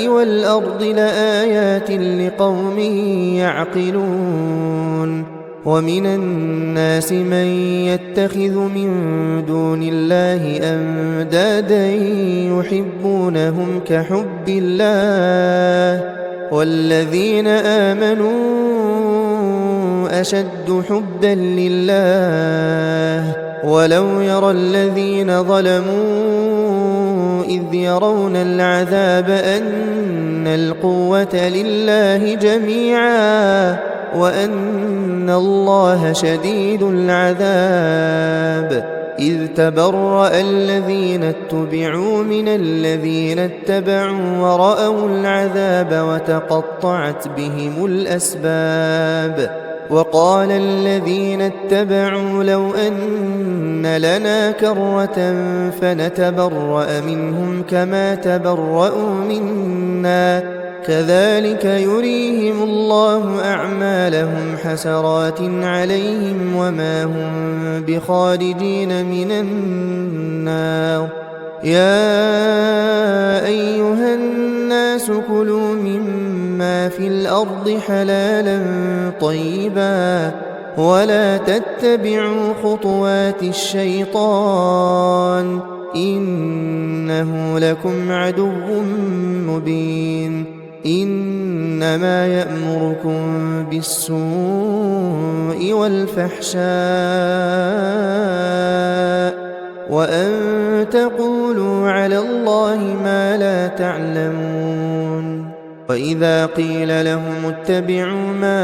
S1: والأرض لآيات لقوم يعقلون ومن الناس من يتخذ من دون الله أندادا يحبونهم كحب الله والذين آمنوا أشد حبا لله ولو يرى الذين ظلموا إذ يرون العذاب أن القوة لله جميعا وأن الله شديد العذاب إذ تبرأ الذين اتبعوا من الذين اتبعوا ورأوا العذاب وتقطعت بهم الأسباب وقال الذين اتبعوا لو أن لنا كرة فنتبرأ منهم كما تبرأوا منا كذلك يريهم الله أعمالهم حسرات عليهم وما هم بخارجين من النار يا أيها الناس كلوا مما في الأرض حلالا طيبا ولا تتبعوا خطوات الشيطان إنه لكم عدو مبين إنما يأمركم بالسوء والفحشاء وأن تقولوا على الله ما لا تعلمون وإذا قيل لهم اتبعوا ما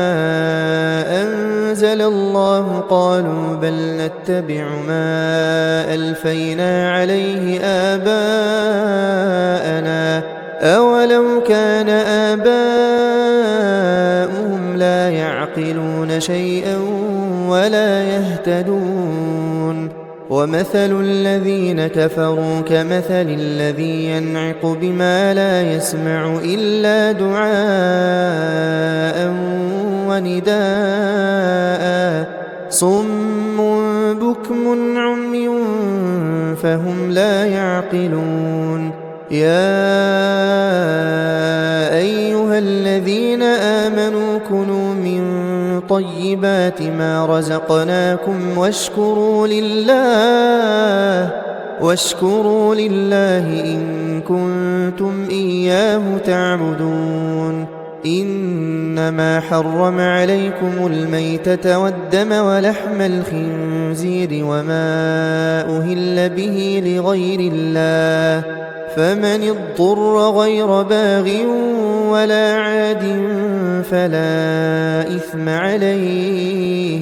S1: أنزل الله قالوا بل نتبع ما ألفينا عليه آباءنا أولو كان آباؤهم لا يعقلون شيئا ولا يهتدون ومثل الذين كفروا كمثل الذي ينعق بما لا يسمع إلا دعاء ونداء صم بكم عمي فهم لا يعقلون يا أيها الذين آمنوا كلوا من طيبات ما رزقناكم واشكروا لله إن كنتم إياه تعبدون إنما حرم عليكم الميتة والدم ولحم الخنزير وما أهل به لغير الله فمن اضطر غير باغ ولا عاد فلا إثم عليه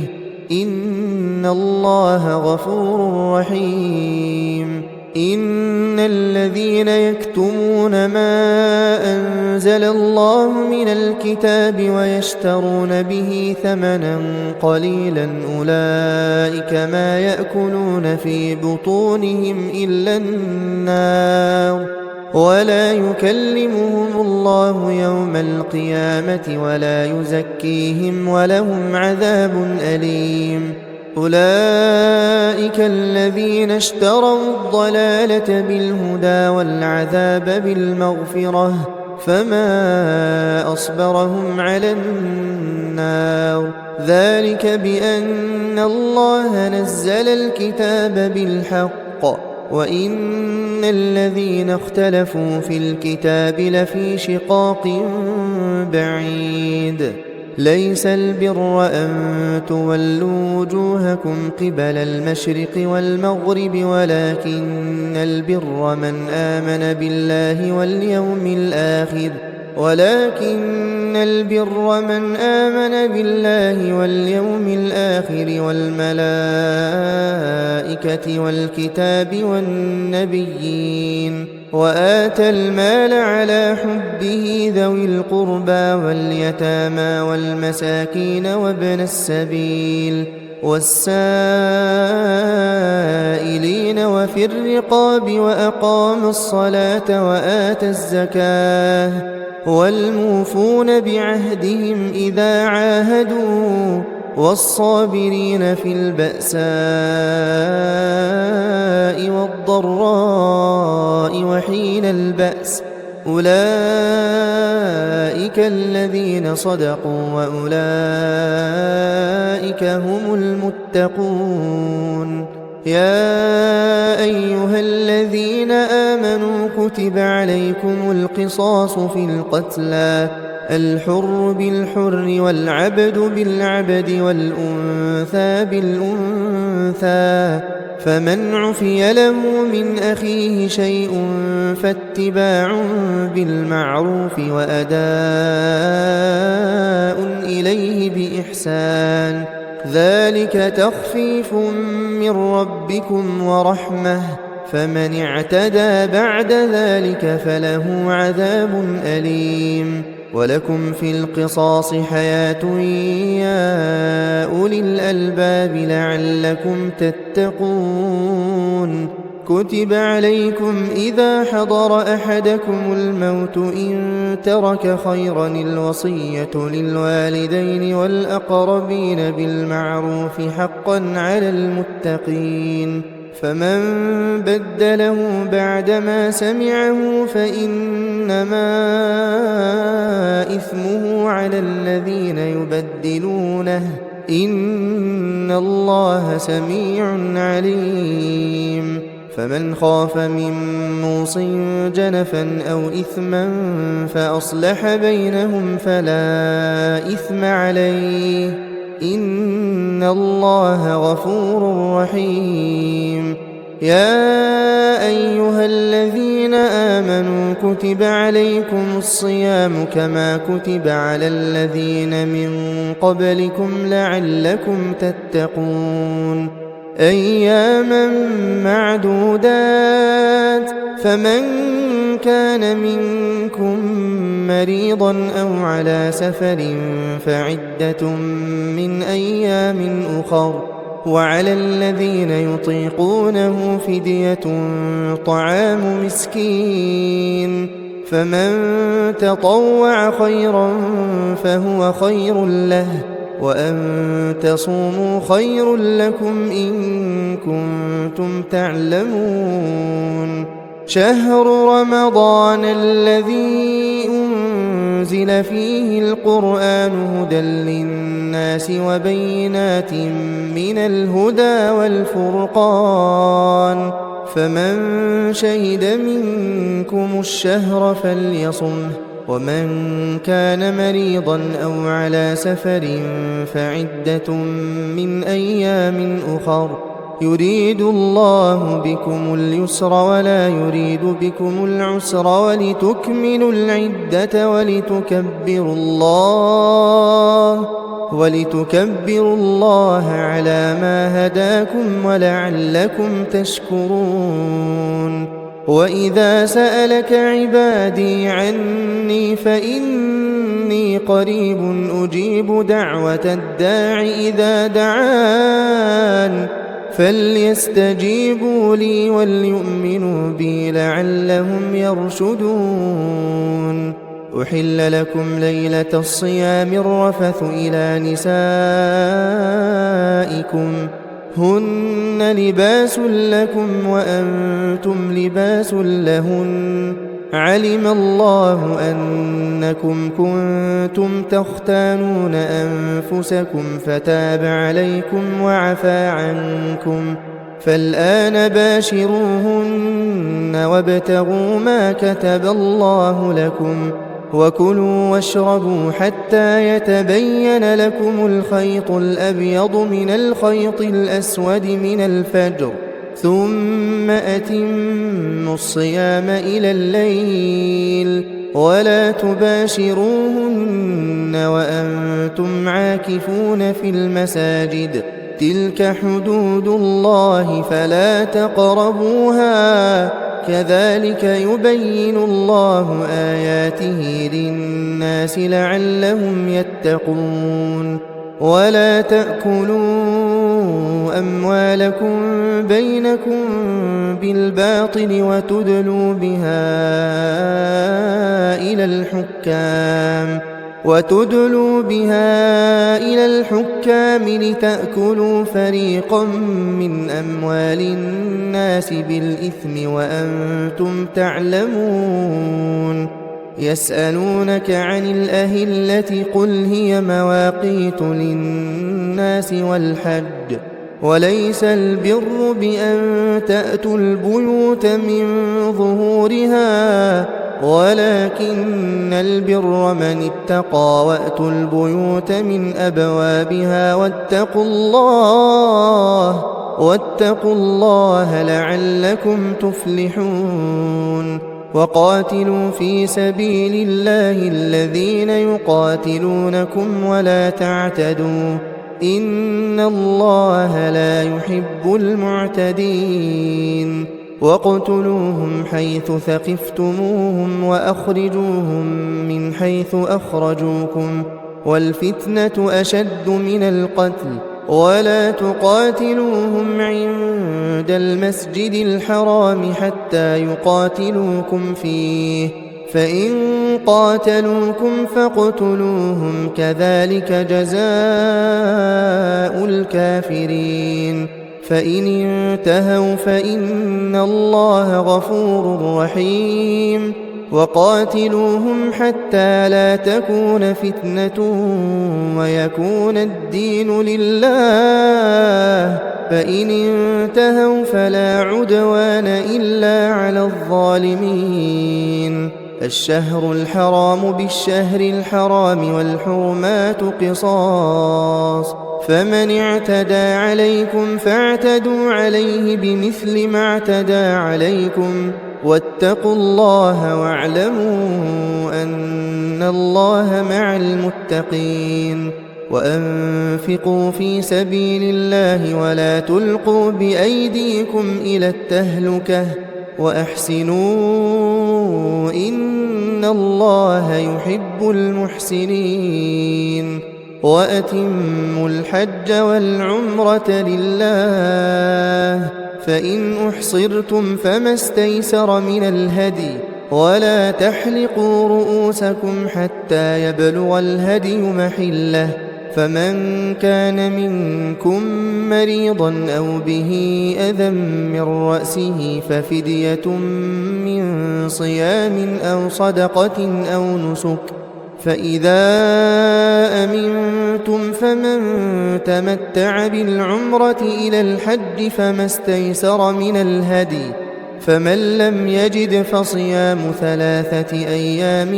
S1: إن الله غفور رحيم إن الذين يكتمون ما أنزل الله من الكتاب ويشترون به ثمنا قليلا أولئك ما يأكلون في بطونهم إلا النار ولا يكلمهم الله يوم القيامة ولا يزكيهم ولهم عذاب أليم أولئك الذين اشتروا الضلالة بالهدى والعذاب بالمغفرة فما أصبرهم على النار ذلك بأن الله نزل الكتاب بالحق وإن الذين اختلفوا في الكتاب لفي شقاق بعيد ليس البر أن تولوا وجوهكم قبل المشرق والمغرب ولكن البر من آمن بالله واليوم الآخر والملائكة والكتاب والنبيين وآتى المال على حبه ذوي القربى واليتامى والمساكين وابن السبيل والسائلين وفي الرقاب وأقام الصلاة وآتى الزكاة والموفون بعهدهم إذا عاهدوا والصابرين في البأساء والضراء وحين البأس أولئك الذين صدقوا وأولئك هم المتقون يا أيها الذين آمنوا كتب عليكم القصاص في القتلى الحر بالحر والعبد بالعبد والأنثى بالأنثى فمن عفي له من أخيه شيء فاتباع بالمعروف وأداء إليه بإحسان ذلك تخفيف من ربكم ورحمة فمن اعتدى بعد ذلك فله عذاب أليم ولكم في القصاص حياة يا أولي الألباب لعلكم تتقون كتب عليكم إذا حضر أحدكم الموت إن ترك خيرا الوصية للوالدين والأقربين بالمعروف حقا على المتقين فمن بدله بعدما سمعه فإنما إثمه على الذين يبدلونه إن الله سميع عليم فمن خاف من موص جنفا أو إثما فأصلح بينهم فلا إثم عليه إن الله غفور رحيم يا أيها الذين آمنوا كتب عليكم الصيام كما كتب على الذين من قبلكم لعلكم تتقون أياما معدودات فمن كان منكم مريضا أو على سفر فعدة من أيام أخر وعلى الذين يطيقونه فدية طعام مسكين فمن تطوع خيرا فهو خير له وأن تصوموا خير لكم إن كنتم تعلمون شهر رمضان الذي أنزل فيه القرآن هدى للناس وبينات من الهدى والفرقان فمن شهد منكم الشهر فليصمه ومن كان مريضا أو على سفر فعدة من أيام أخر يريد الله بكم اليسر ولا يريد بكم العسر ولتكملوا العدة ولتكبروا الله على ما هداكم ولعلكم تشكرون وإذا سألك عبادي عني فإني قريب أجيب دعوة الداع إذا دعان فليستجيبوا لي وليؤمنوا بي لعلهم يرشدون أحل لكم ليلة الصيام الرفث إلى نسائكم هن لباس لكم وأنتم لباس لهن علم الله أنكم كنتم تختانون أنفسكم فتاب عليكم وعفى عنكم فالآن باشروهن وابتغوا ما كتب الله لكم وكلوا واشربوا حتى يتبين لكم الخيط الأبيض من الخيط الأسود من الفجر ثم أتموا الصيام إلى الليل ولا تباشروهن وأنتم عاكفون في المساجد تلك حدود الله فلا تقربوها كذلك يبين الله آياته للناس لعلهم يتقون ولا تأكلوا أموالكم بينكم بالباطل وتدلوا بها إلى الحكام لتأكلوا فريقا من أموال الناس بالإثم وأنتم تعلمون يسألونك عن الأهلة قل هي مواقيت للناس والحج وليس البر بأن تأتوا البيوت من ظهورها ولكن البر من اتقى وأتوا البيوت من أبوابها واتقوا الله لعلكم تفلحون وقاتلوا في سبيل الله الذين يقاتلونكم ولا تعتدوا إن الله لا يحب المعتدين واقتلوهم حيث ثقفتموهم وأخرجوهم من حيث أخرجوكم والفتنة أشد من القتل ولا تقاتلوهم عند المسجد الحرام حتى يقاتلوكم فيه فإن قاتلوكم فاقتلوهم كذلك جزاء الكافرين فإن انتهوا فإن الله غفور رحيم وقاتلوهم حتى لا تكون فتنة ويكون الدين لله فإن انتهوا فلا عدوان إلا على الظالمين الشهر الحرام بالشهر الحرام والحرمات قصاص فمن اعتدى عليكم فاعتدوا عليه بمثل ما اعتدى عليكم واتقوا الله واعلموا أن الله مع المتقين وأنفقوا في سبيل الله ولا تلقوا بأيديكم إلى التهلكة وأحسنوا إن الله يحب المحسنين وأتموا الحج والعمرة لله فإن أحصرتم فما استيسر من الهدي ولا تحلقوا رؤوسكم حتى يبلغ الهدي محله فمن كان منكم مريضا أو به أذى من رأسه ففدية من صيام أو صدقة أو نسك فإذا أمنتم فمن تمتع بالعمرة إلى الحج فما استيسر من الهدي فمن لم يجد فصيام 3 أيام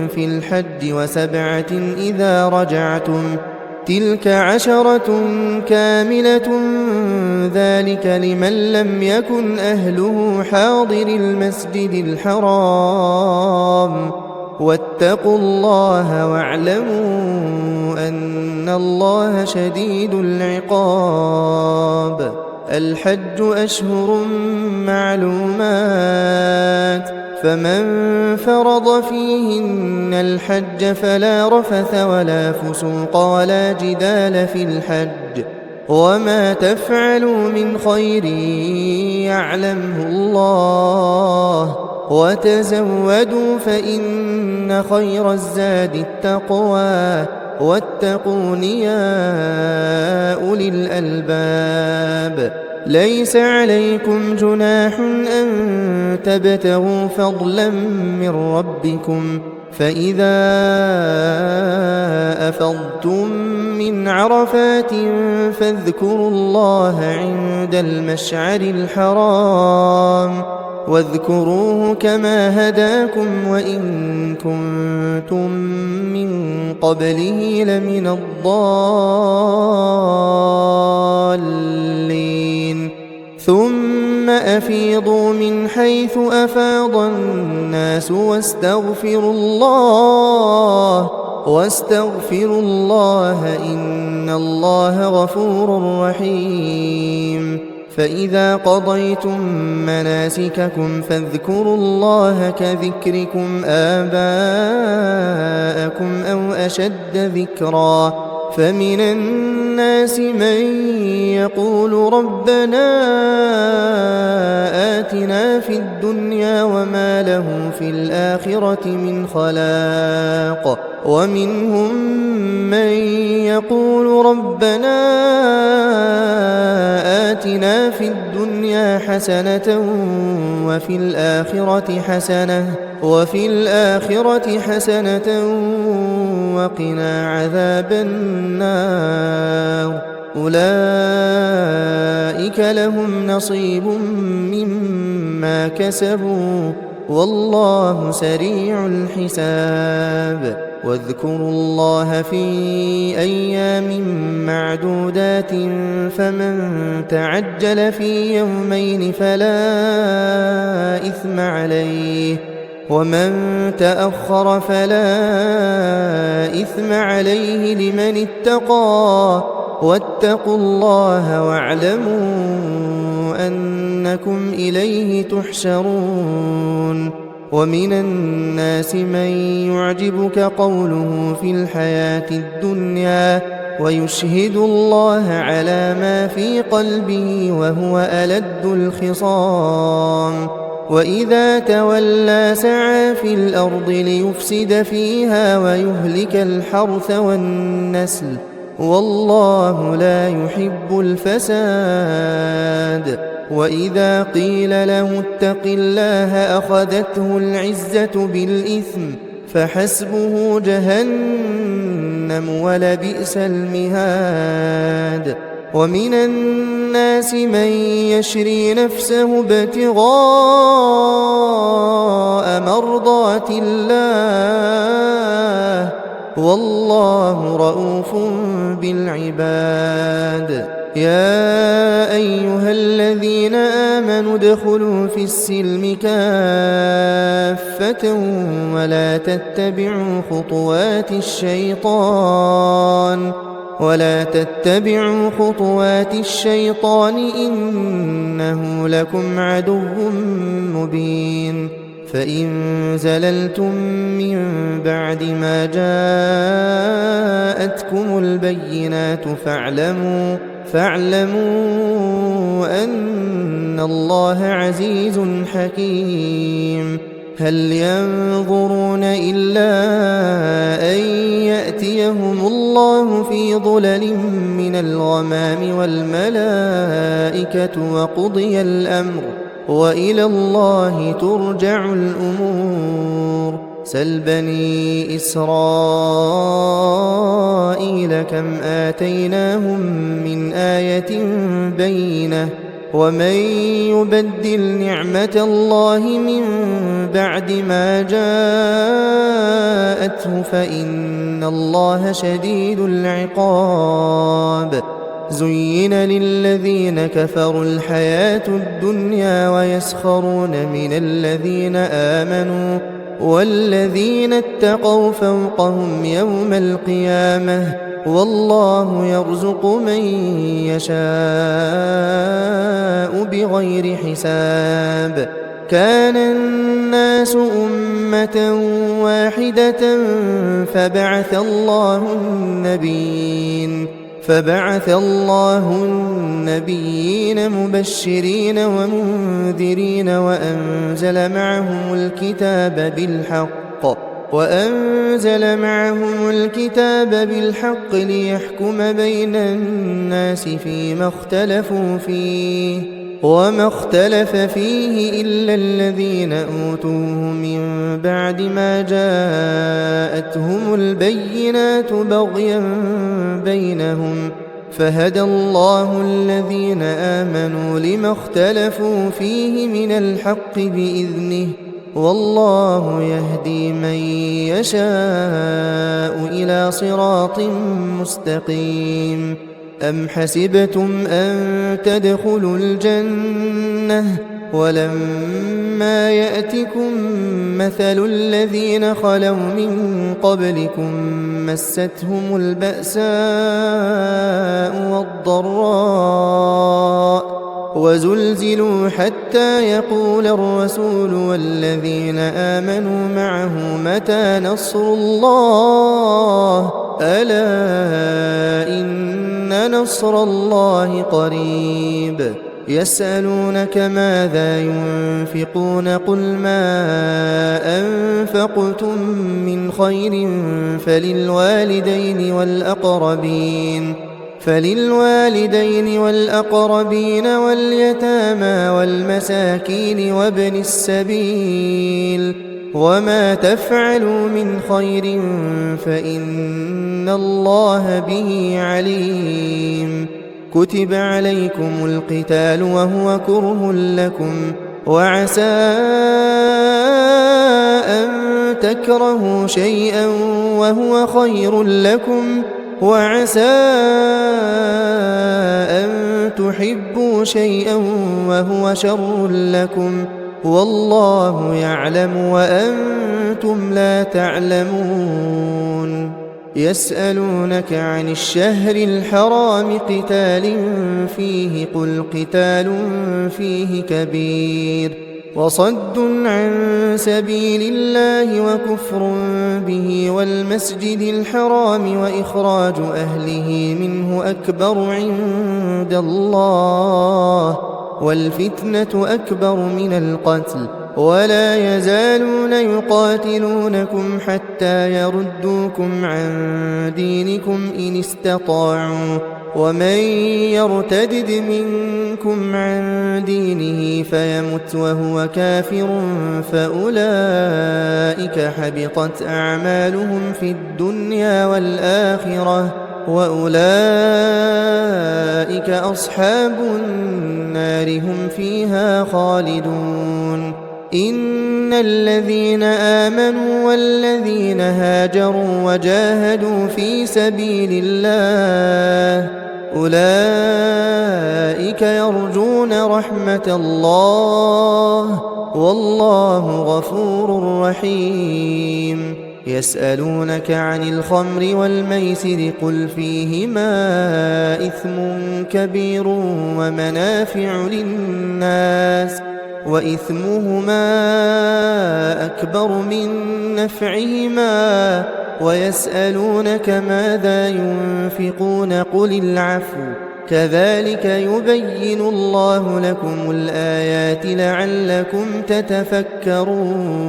S1: في الحج و7 إذا رجعتم تلك 10 كاملة ذلك لمن لم يكن أهله حاضر المسجد الحرام واتقوا الله واعلموا أن الله شديد العقاب الحج أشهر معلومات فمن فرض فيهن الحج فلا رفث ولا فسوق ولا جدال في الحج وما تفعلوا من خير يعلمه الله وتزودوا فإن خير الزاد التقوى واتقون يا أولي الألباب. ليس عليكم جناح أن تبتغوا فضلا من ربكم، فإذا أفضتم من عرفات فاذكروا الله عند المشعر الحرام، واذكروه كما هداكم وإن كنتم من قبله لمن الضالين. ثم أفيضوا من حيث أفاض الناس واستغفروا الله إن الله غفور رحيم. فإذا قضيتم مناسككم فاذكروا الله كذكركم آباءكم أو أشد ذكرا. فمن الناس من يقول ربنا آتنا في الدنيا وما له في الآخرة من خلاق، ومنهم من يقول ربنا آتنا في الدنيا حسنة وفي الآخرة حسنة وقنا عذاب النار. أولئك لهم نصيب مما كسبوا والله سريع الحساب. واذكروا الله في أيام معدودات، فمن تعجل في يومين فلا إثم عليه، ومن تأخر فلا إثم عليه لمن اتقى. واتقوا الله واعلموا أنكم إليه تحشرون. ومن الناس من يعجبك قوله في الحياة الدنيا ويشهد الله على ما في قلبه وهو ألد الخصام، وإذا تولى سعى في الأرض ليفسد فيها ويهلك الحرث والنسل والله لا يحب الفساد. وإذا قيل له اتق الله أخذته العزة بالإثم فحسبه جهنم ولبئس المهاد. ومن الناس من يشري نفسه ابتغاء مرضات الله والله رؤوف بالعباد. يا أيها الذين آمنوا ادخلوا في السلم كافة ولا تتبعوا خطوات الشيطان إنه لكم عدو مبين. فإن زللتم من بعد ما جاءتكم البينات فاعلموا أن الله عزيز حكيم. هل ينظرون إلا أن يأتيهم الله في ظلل من الغمام والملائكة وقضي الأمر وإلى الله ترجع الأمور. سل بني إسرائيل كم آتيناهم من آية بينة ومن يبدل نعمة الله من بعد ما جاءته فإن الله شديد العقاب. زين للذين كفروا الحياة الدنيا ويسخرون من الذين آمنوا والذين اتقوا فوقهم يوم القيامة والله يرزق من يشاء بغير حساب. كان الناس أمة واحدة فبعث الله النبيين مبشرين ومنذرين وأنزل معهم الكتاب بالحق وأنزل معهم الكتاب بالحق ليحكم بين الناس فيما اختلفوا فيه وما اختلف فيه إلا الذين أوتوه من بعد ما جاءتهم البينات بغيا بينهم فهدى الله الذين آمنوا لما اختلفوا فيه من الحق بإذنه والله يهدي من يشاء إلى صراط مستقيم أم حسبتم أن تدخلوا الجنة ولما يأتكم مثل الذين خلوا من قبلكم مستهم البأساء والضراء وزلزلوا حتى يقول الرسول والذين آمنوا معه متى نصر الله ألا إن نصر الله قريب يسألونك ماذا ينفقون قل ما أنفقتم من خير فللوالدين والأقربين واليتامى والمساكين وابن السبيل وما تفعلوا من خير فإن الله به عليم كتب عليكم القتال وهو كره لكم وعسى أن تكرهوا شيئا وهو خير لكم وعسى أن تحبوا شيئا وهو شر لكم والله يعلم وأنتم لا تعلمون يسألونك عن الشهر الحرام قتال فيه قل قتال فيه كبير وصد عن سبيل الله وكفر به والمسجد الحرام وإخراج أهله منه أكبر عند الله والفتنة أكبر من القتل ولا يزالون يقاتلونكم حتى يردوكم عن دينكم إن استطاعوا ومن يرتدد منكم عن دينه فيمت وهو كافر فأولئك حبطت أعمالهم في الدنيا والآخرة وأولئك أصحاب النار هم فيها خالدون إن الذين آمنوا والذين هاجروا وجاهدوا في سبيل الله أولئك يرجون رحمة الله والله غفور رحيم يسألونك عن الخمر والميسر قل فيهما إثم كبير ومنافع للناس وإثمهما أكبر من نفعهما ويسألونك ماذا ينفقون قل العفو كذلك يبين الله لكم الآيات لعلكم تتفكرون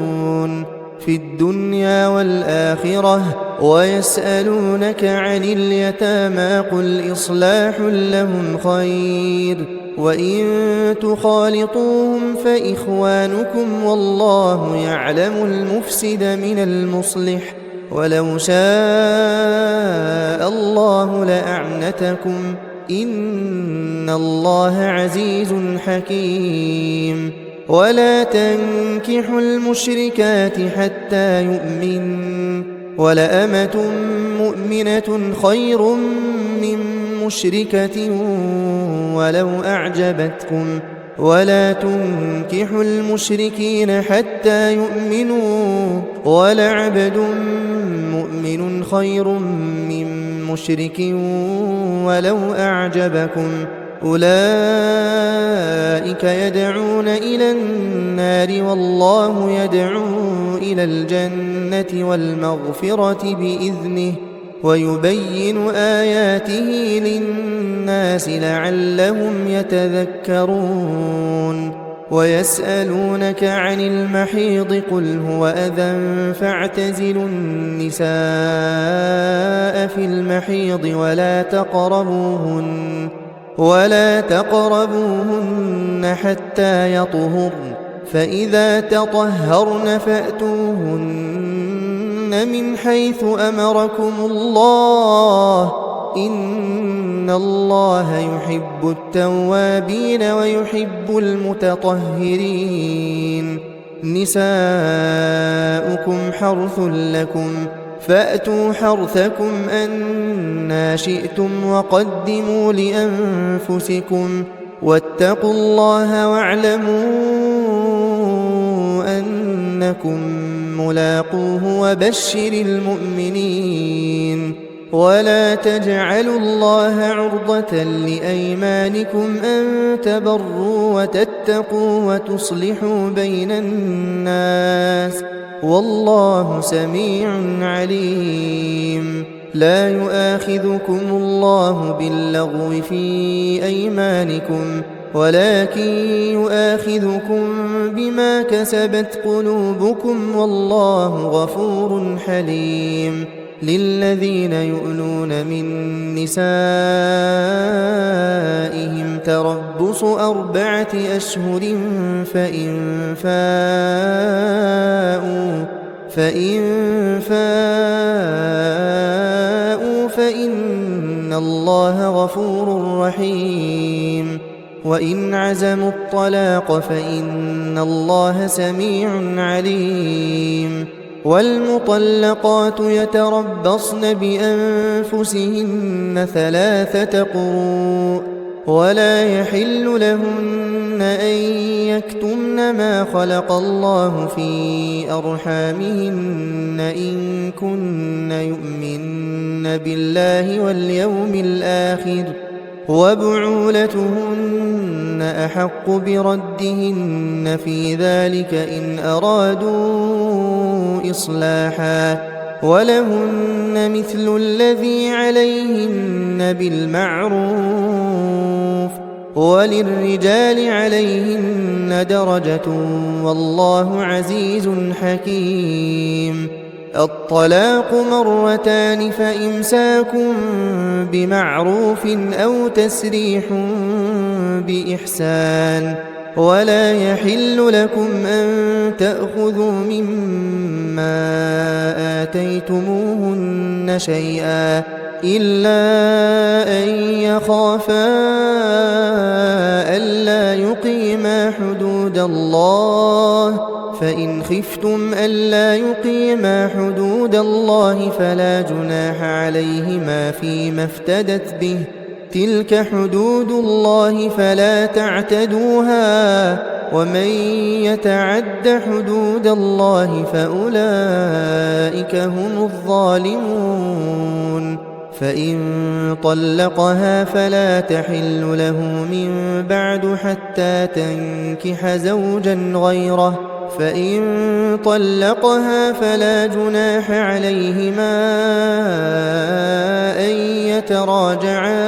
S1: في الدنيا والآخرة ويسألونك عن اليتامى قل إصلاح لهم خير وإن تخالطوهم فإخوانكم والله يعلم المفسد من المصلح ولو شاء الله لأعنتكم إن الله عزيز حكيم ولا تنكحوا المشركات حتى يؤمن ولأمة مؤمنة خير من مشركة ولو أعجبتكم ولا تنكحوا المشركين حتى يؤمنوا ولعبد مؤمن خير من مشرك ولو أعجبكم أولئك يدعون إلى النار والله يدعو إلى الجنة والمغفرة بإذنه ويبين آياته للناس لعلهم يتذكرون ويسألونك عن المحيض قل هو أذى فاعتزلوا النساء في المحيض ولا تقربوهن حتى يطهرن فإذا تطهرن فأتوهن من حيث أمركم الله إن الله يحب التوابين ويحب المتطهرين نساؤكم حرث لكم فأتوا حرثكم أنى شئتم وقدموا لأنفسكم واتقوا الله واعلموا أنكم ملاقوه وبشر المؤمنين ولا تجعلوا الله عرضة لأيمانكم أن تبروا وتتقوا وتصلحوا بين الناس والله سميع عليم لا يؤاخذكم الله باللغو في أيمانكم ولكن يؤاخذكم بما كسبت قلوبكم والله غفور حليم للذين يؤلون من نسائهم تربص 4 أشهر فإن فاءوا فإن الله غفور رحيم وإن عزموا الطلاق فإن الله سميع عليم والمطلقات يتربصن بأنفسهن 3 قروء ولا يحل لهن أن يكتمن ما خلق الله في أرحامهن إن كن يؤمن بالله واليوم الآخر وبعولتهن أحق بردهن في ذلك إن أرادوا إصلاحا ولهن مثل الذي عليهن بالمعروف وللرجال عليهن درجة والله عزيز حكيم الطلاق 2 فإمساك بمعروف أو تسريح بإحسان ولا يحل لكم أن تأخذوا مما آتيتموهن شيئا إلا أن يخافا ألا يقيما حدود الله فإن خفتم ألا يقيما حدود الله فلا جناح عليهما فيما افتدت به تلك حدود الله فلا تعتدوها ومن يتعد حدود الله فأولئك هم الظالمون فإن طلقها فلا تحل له من بعد حتى تنكح زوجا غيره فإن طلقها فلا جناح عليهما أن يتراجعا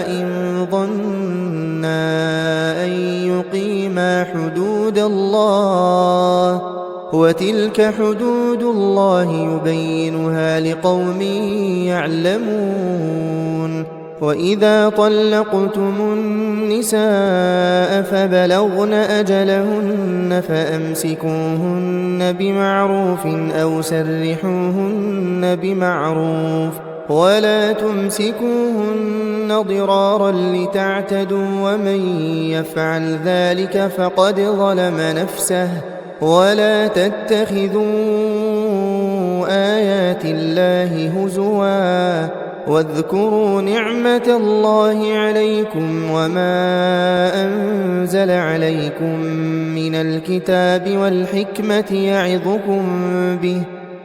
S1: إن ظنا أن يقيما حدود الله وتلك حدود الله يبينها لقوم يعلمون وإذا طلقتم النساء فبلغن أجلهن فأمسكوهن بمعروف أو سرحوهن بمعروف ولا تمسكوهن ضرارا لتعتدوا ومن يفعل ذلك فقد ظلم نفسه ولا تتخذوا آيات الله هزوا واذكروا نعمة الله عليكم وما أنزل عليكم من الكتاب والحكمة يعظكم به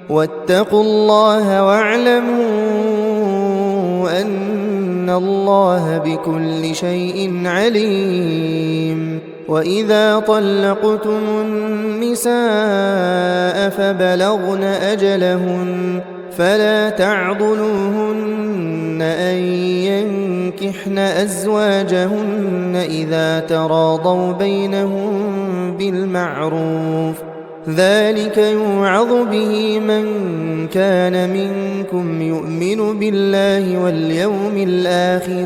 S1: واتقوا الله واعلموا أن الله بكل شيء عليم وإذا طلقتم النساء فبلغن أجلهن فلا تعضلوهن أن ينكحن أزواجهن إذا تراضوا بينهم بالمعروف ذلك يوعظ به من كان منكم يؤمن بالله واليوم الآخر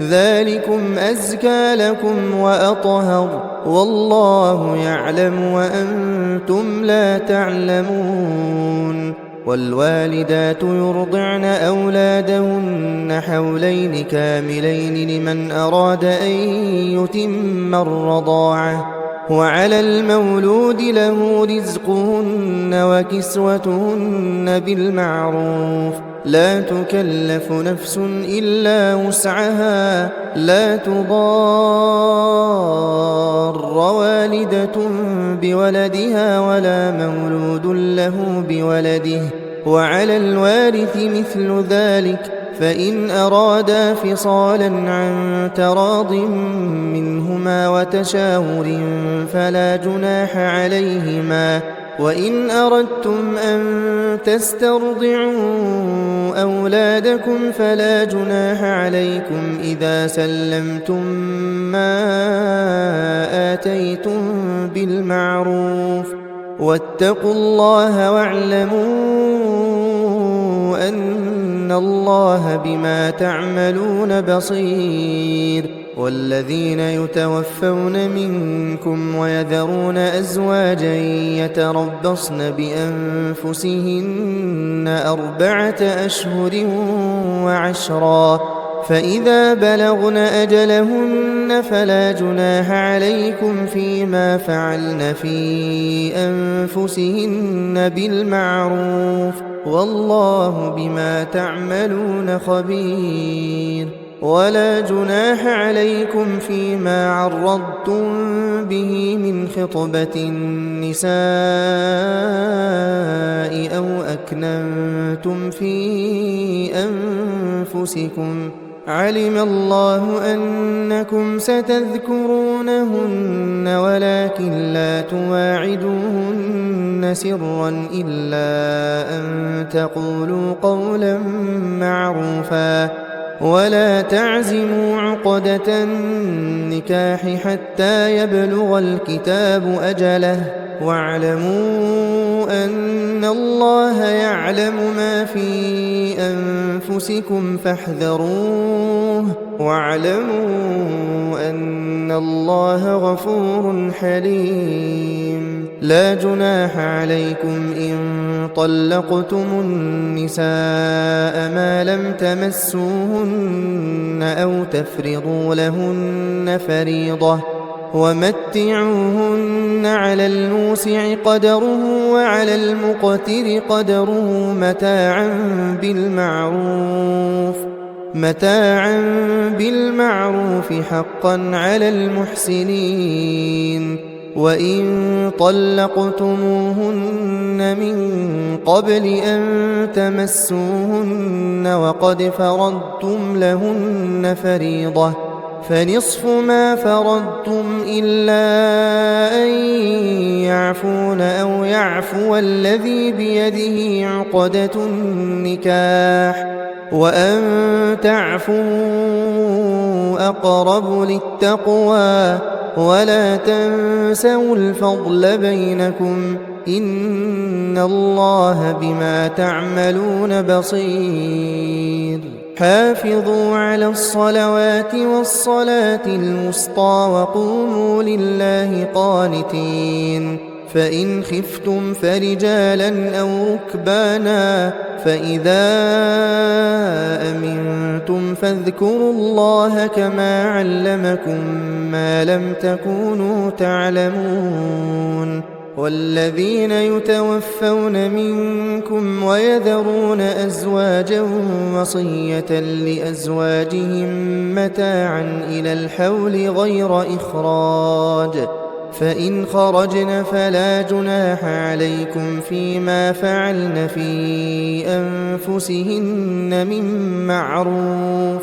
S1: ذلكم أزكى لكم وأطهر والله يعلم وأنتم لا تعلمون والوالدات يرضعن أولادهن حولين كاملين لمن أراد أن يتم الرضاعة وعلى المولود له رزقهن وكسوتهن بالمعروف لا تكلف نفس إلا وسعها لا تضار والدة بولدها ولا مولود له بولده وعلى الوارث مثل ذلك فإن أرادا فصالا عن تراض منهما وتشاور فلا جناح عليهما وإن أردتم أن تسترضعوا أولادكم فلا جناح عليكم إذا سلمتم ما آتيتم بالمعروف واتقوا الله واعلموا أن الله بما تعملون بصير والذين يتوفون منكم ويذرون أزواجا يتربصن بأنفسهن 4 أشهر وعشرا فإذا بلغن أجلهن فلا جناح عليكم فيما فعلن في أنفسهن بالمعروف والله بما تعملون خبير ولا جناح عليكم فيما عرضتم به من خطبة النساء أو أكننتم في أنفسكم علم الله أنكم ستذكرونهن ولكن لا تواعدوهن سرا إلا أن تقولوا قولا معروفا ولا تعزموا عقدة النكاح حتى يبلغ الكتاب أجله واعلموا أن الله يعلم ما في أنفسكم فاحذروه واعلموا أن الله غفور حليم لا جناح عليكم إن طلقتم النساء ما لم تمسوهن أو تفرضوا لهن فريضة ومتعوهن على الموسع قدره وعلى المقتر قدره متاعا بالمعروف حقا على المحسنين وإن طلقتموهن من قبل أن تمسوهن وقد فرضتم لهن فريضة فنصف ما فرضتم إلا أن يعفون أو يعفو الذي بيده عقدة النكاح وأن تعفوا أقرب للتقوى ولا تنسوا الفضل بينكم إن الله بما تعملون بصير حافظوا على الصلوات والصلاة الوسطى وقوموا لله قانتين فإن خفتم فرجالا أو ركبانا فإذا أمنتم فاذكروا الله كما علمكم ما لم تكونوا تعلمون والذين يتوفون منكم ويذرون أزواجا وصية لأزواجهم متاعا إلى الحول غير إخراج فإن خرجن فلا جناح عليكم فيما فعلن في أنفسهن من معروف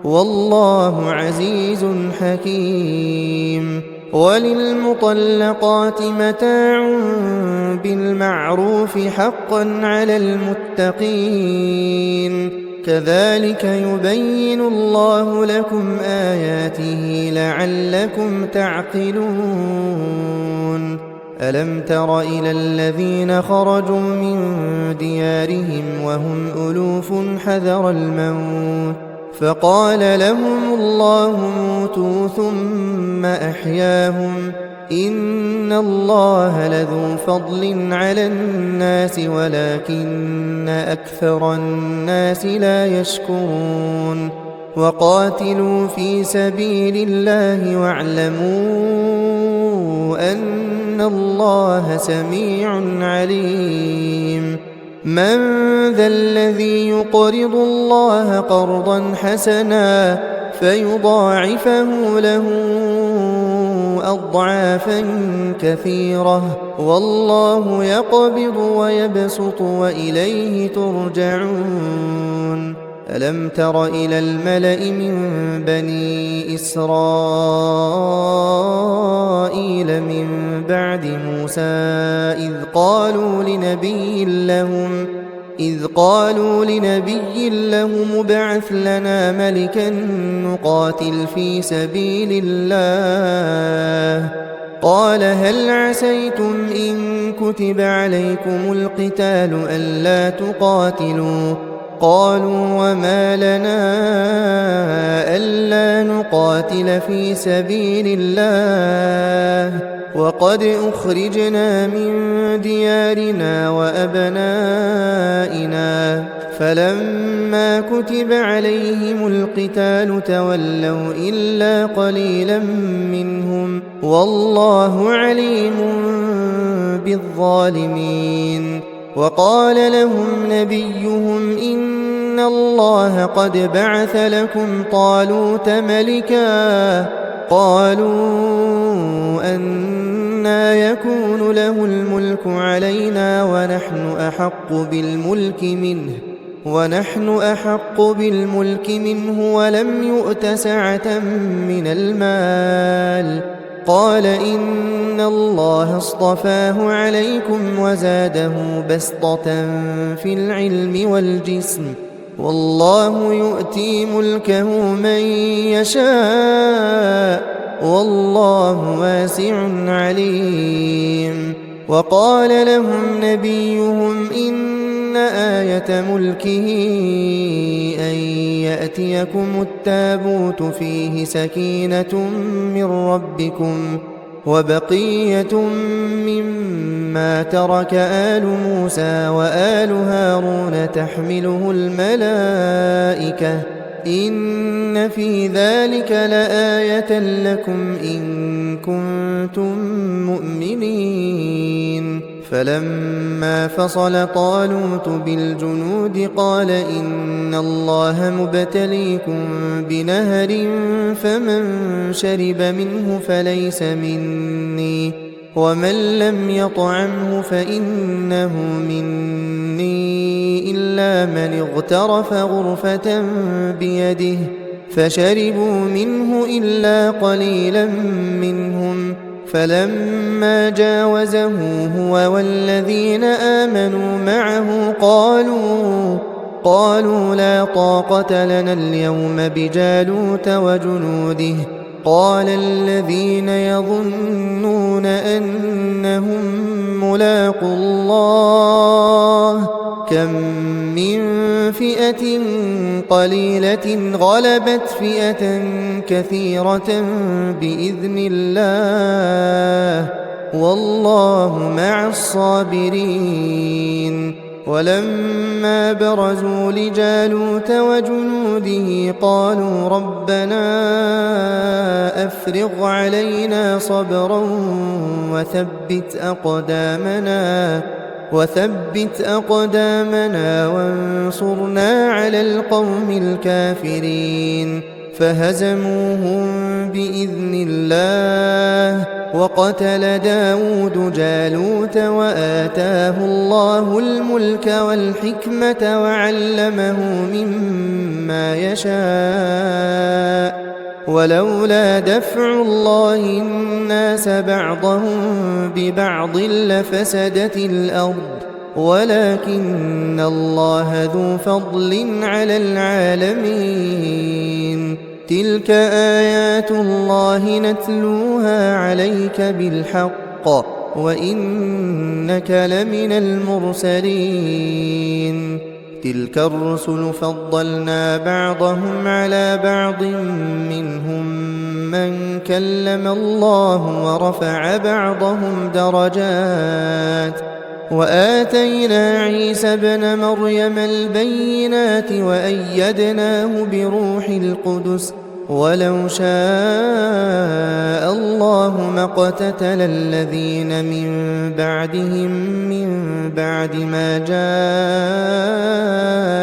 S1: والله عزيز حكيم وللمطلقات متاع بالمعروف حقا على المتقين كذلك يبين الله لكم آياته لعلكم تعقلون ألم تر إلى الذين خرجوا من ديارهم وهم ألوف حذر الموت فقال لهم الله موتوا ثم أحياهم إن الله لذو فضل على الناس ولكن أكثر الناس لا يشكرون وقاتلوا في سبيل الله واعلموا أن الله سميع عليم من ذا الذي يقرض الله قرضا حسنا فيضاعفه له أضعافا كثيرة والله يقبض ويبسط وإليه ترجعون ألم تر إلى الملأ من بني إسرائيل من بعد موسى إذ قالوا لنبي لهم ابعث لنا ملكا نقاتل في سبيل الله قال هل عسيتم إن كتب عليكم القتال ألا تقاتلوا قالوا وما لنا ألا نقاتل في سبيل الله وقد أخرجنا من ديارنا وأبنائنا فلما كتب عليهم القتال تولوا إلا قليلا منهم والله عليم بالظالمين وقال لهم نبيهم إن الله قد بعث لكم طالوت ملكا قالوا أنى يكون له الملك علينا ونحن أحق بالملك منه ولم يؤت سعة من المال قال إن الله اصطفاه عليكم وزاده بسطة في العلم والجسم والله يؤتي ملكه من يشاء والله واسع عليم وقال لهم نبيهم إن آية ملكه أن يأتيكم التابوت فيه سكينة من ربكم وبقية مما ترك آل موسى وآل هارون تحمله الملائكة إن في ذلك لآية لكم إن كنتم مؤمنين فلما فصل طالوت بالجنود قال إن الله مبتليكم بنهر فمن شرب منه فليس مني ومن لم يطعمه فإنه مني إلا من اغترف غرفة بيده فشربوا منه إلا قليلا منهم فلما جاوزه هو والذين آمنوا معه قالوا لا طاقة لنا اليوم بجالوت وجنوده قال الذين يظنون أنهم ملاقو الله كم من فئة قليلة غلبت فئة كثيرة بإذن الله والله مع الصابرين ولما برزوا لجالوت وجنوده قالوا ربنا أفرغ علينا صبرا وثبت أقدامنا وانصرنا على القوم الكافرين فهزموهم بإذن الله وقتل داود جالوت وآتاه الله الملك والحكمة وعلمه مما يشاء ولولا دفع الله الناس بعضهم ببعض لفسدت الأرض ولكن الله ذو فضل على العالمين. تلك آيات الله نتلوها عليك بالحق وإنك لمن المرسلين. تلك الرسل فضلنا بعضهم على بعض منهم من كلم الله ورفع بعضهم درجات وآتينا عيسى ابن مريم البينات وأيدناه بروح القدس ولو شاء الله ما اقتتل الذين من بعدهم من بعد ما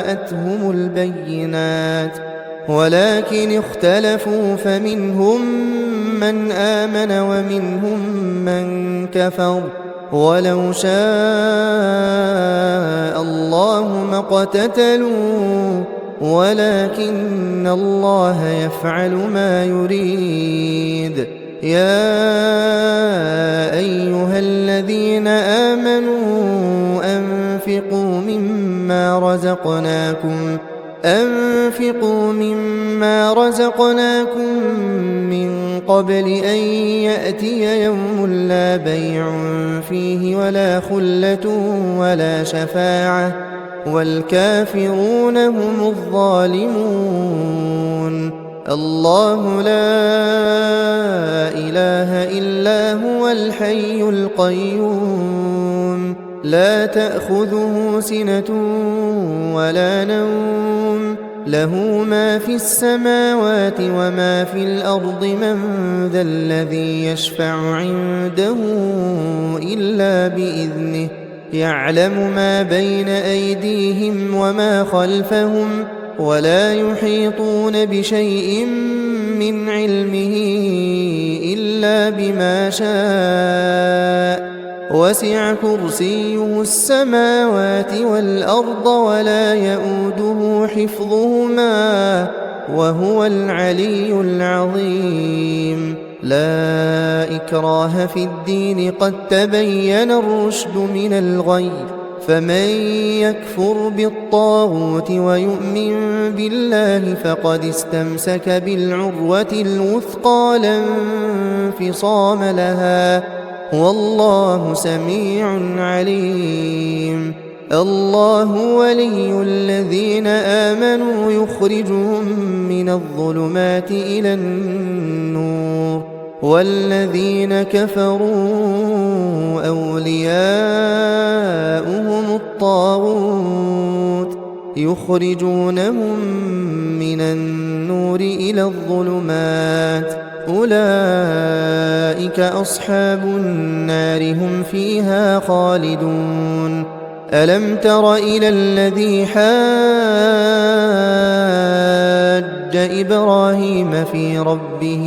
S1: جاءتهم البينات ولكن اختلفوا فمنهم من آمن ومنهم من كفر ولو شاء الله ما اقتتلوا ولكن الله يفعل ما يريد. يا أيها الذين آمنوا أنفقوا مما رزقناكم من قبل أن يأتي يوم لا بيع فيه ولا خلة ولا شفاعة والكافرون هم الظالمون. الله لا إله إلا هو الحي القيوم لا تأخذه سنة ولا نوم له ما في السماوات وما في الأرض من ذا الذي يشفع عنده إلا بإذنه يعلم ما بين أيديهم وما خلفهم ولا يحيطون بشيء من علمه إلا بما شاء وسع كرسيه السماوات والأرض ولا يؤوده حفظهما وهو العلي العظيم. لا إكراه في الدين قد تبين الرشد من الغي فمن يكفر بالطاغوت ويؤمن بالله فقد استمسك بالعروة الوثقى لا انفصام لها والله سميع عليم. الله ولي الذين آمنوا يخرجهم من الظلمات إلى النور والذين كفروا أولياؤهم الطاغوت يخرجونهم من النور إلى الظلمات أولئك أصحاب النار هم فيها خالدون. ألم تر إلى الذي حاج إبراهيم في ربه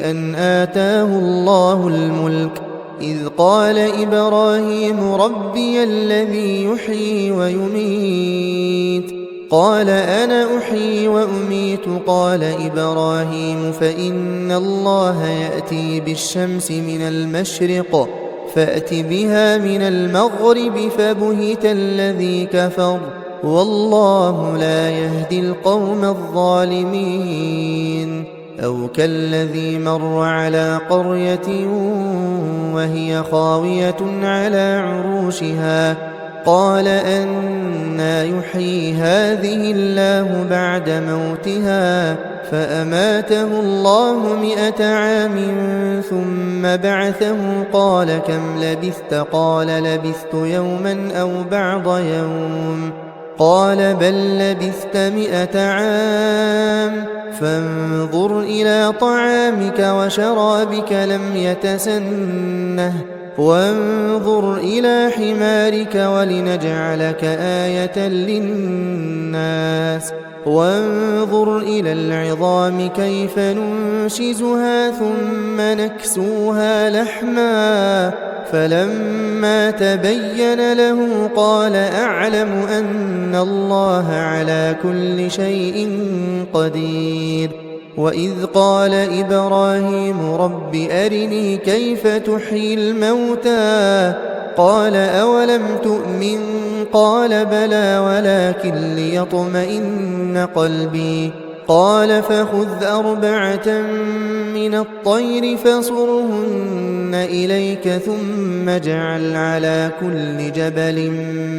S1: أن آتاه الله الملك إذ قال إبراهيم ربي الذي يحيي ويميت قال أنا أحيي وأميت قال إبراهيم فإن الله يأتي بالشمس من المشرق فأت بها من المغرب فبهت الذي كفر والله لا يهدي القوم الظالمين. أو كالذي مر على قرية وهي خاوية على عروشها قال أنى يحيي هذه الله بعد موتها فأماته الله 100 عام ثم بعثه قال كم لبثت قال لبثت يوما أو بعض يوم قال بل لبثت 100 عام فانظر إلى طعامك وشرابك لم يتسنه وانظر إلى حمارك ولنجعلك آية للناس وانظر إلى العظام كيف ننشزها ثم نكسوها لحما فلما تبين له قال أعلم أن الله على كل شيء قدير. وإذ قال إبراهيم رب أرني كيف تحيي الموتى قال أولم تؤمن قال بلى ولكن ليطمئن قلبي قال فخذ 4 من الطير فصرهن إليك ثم اجعل على كل جبل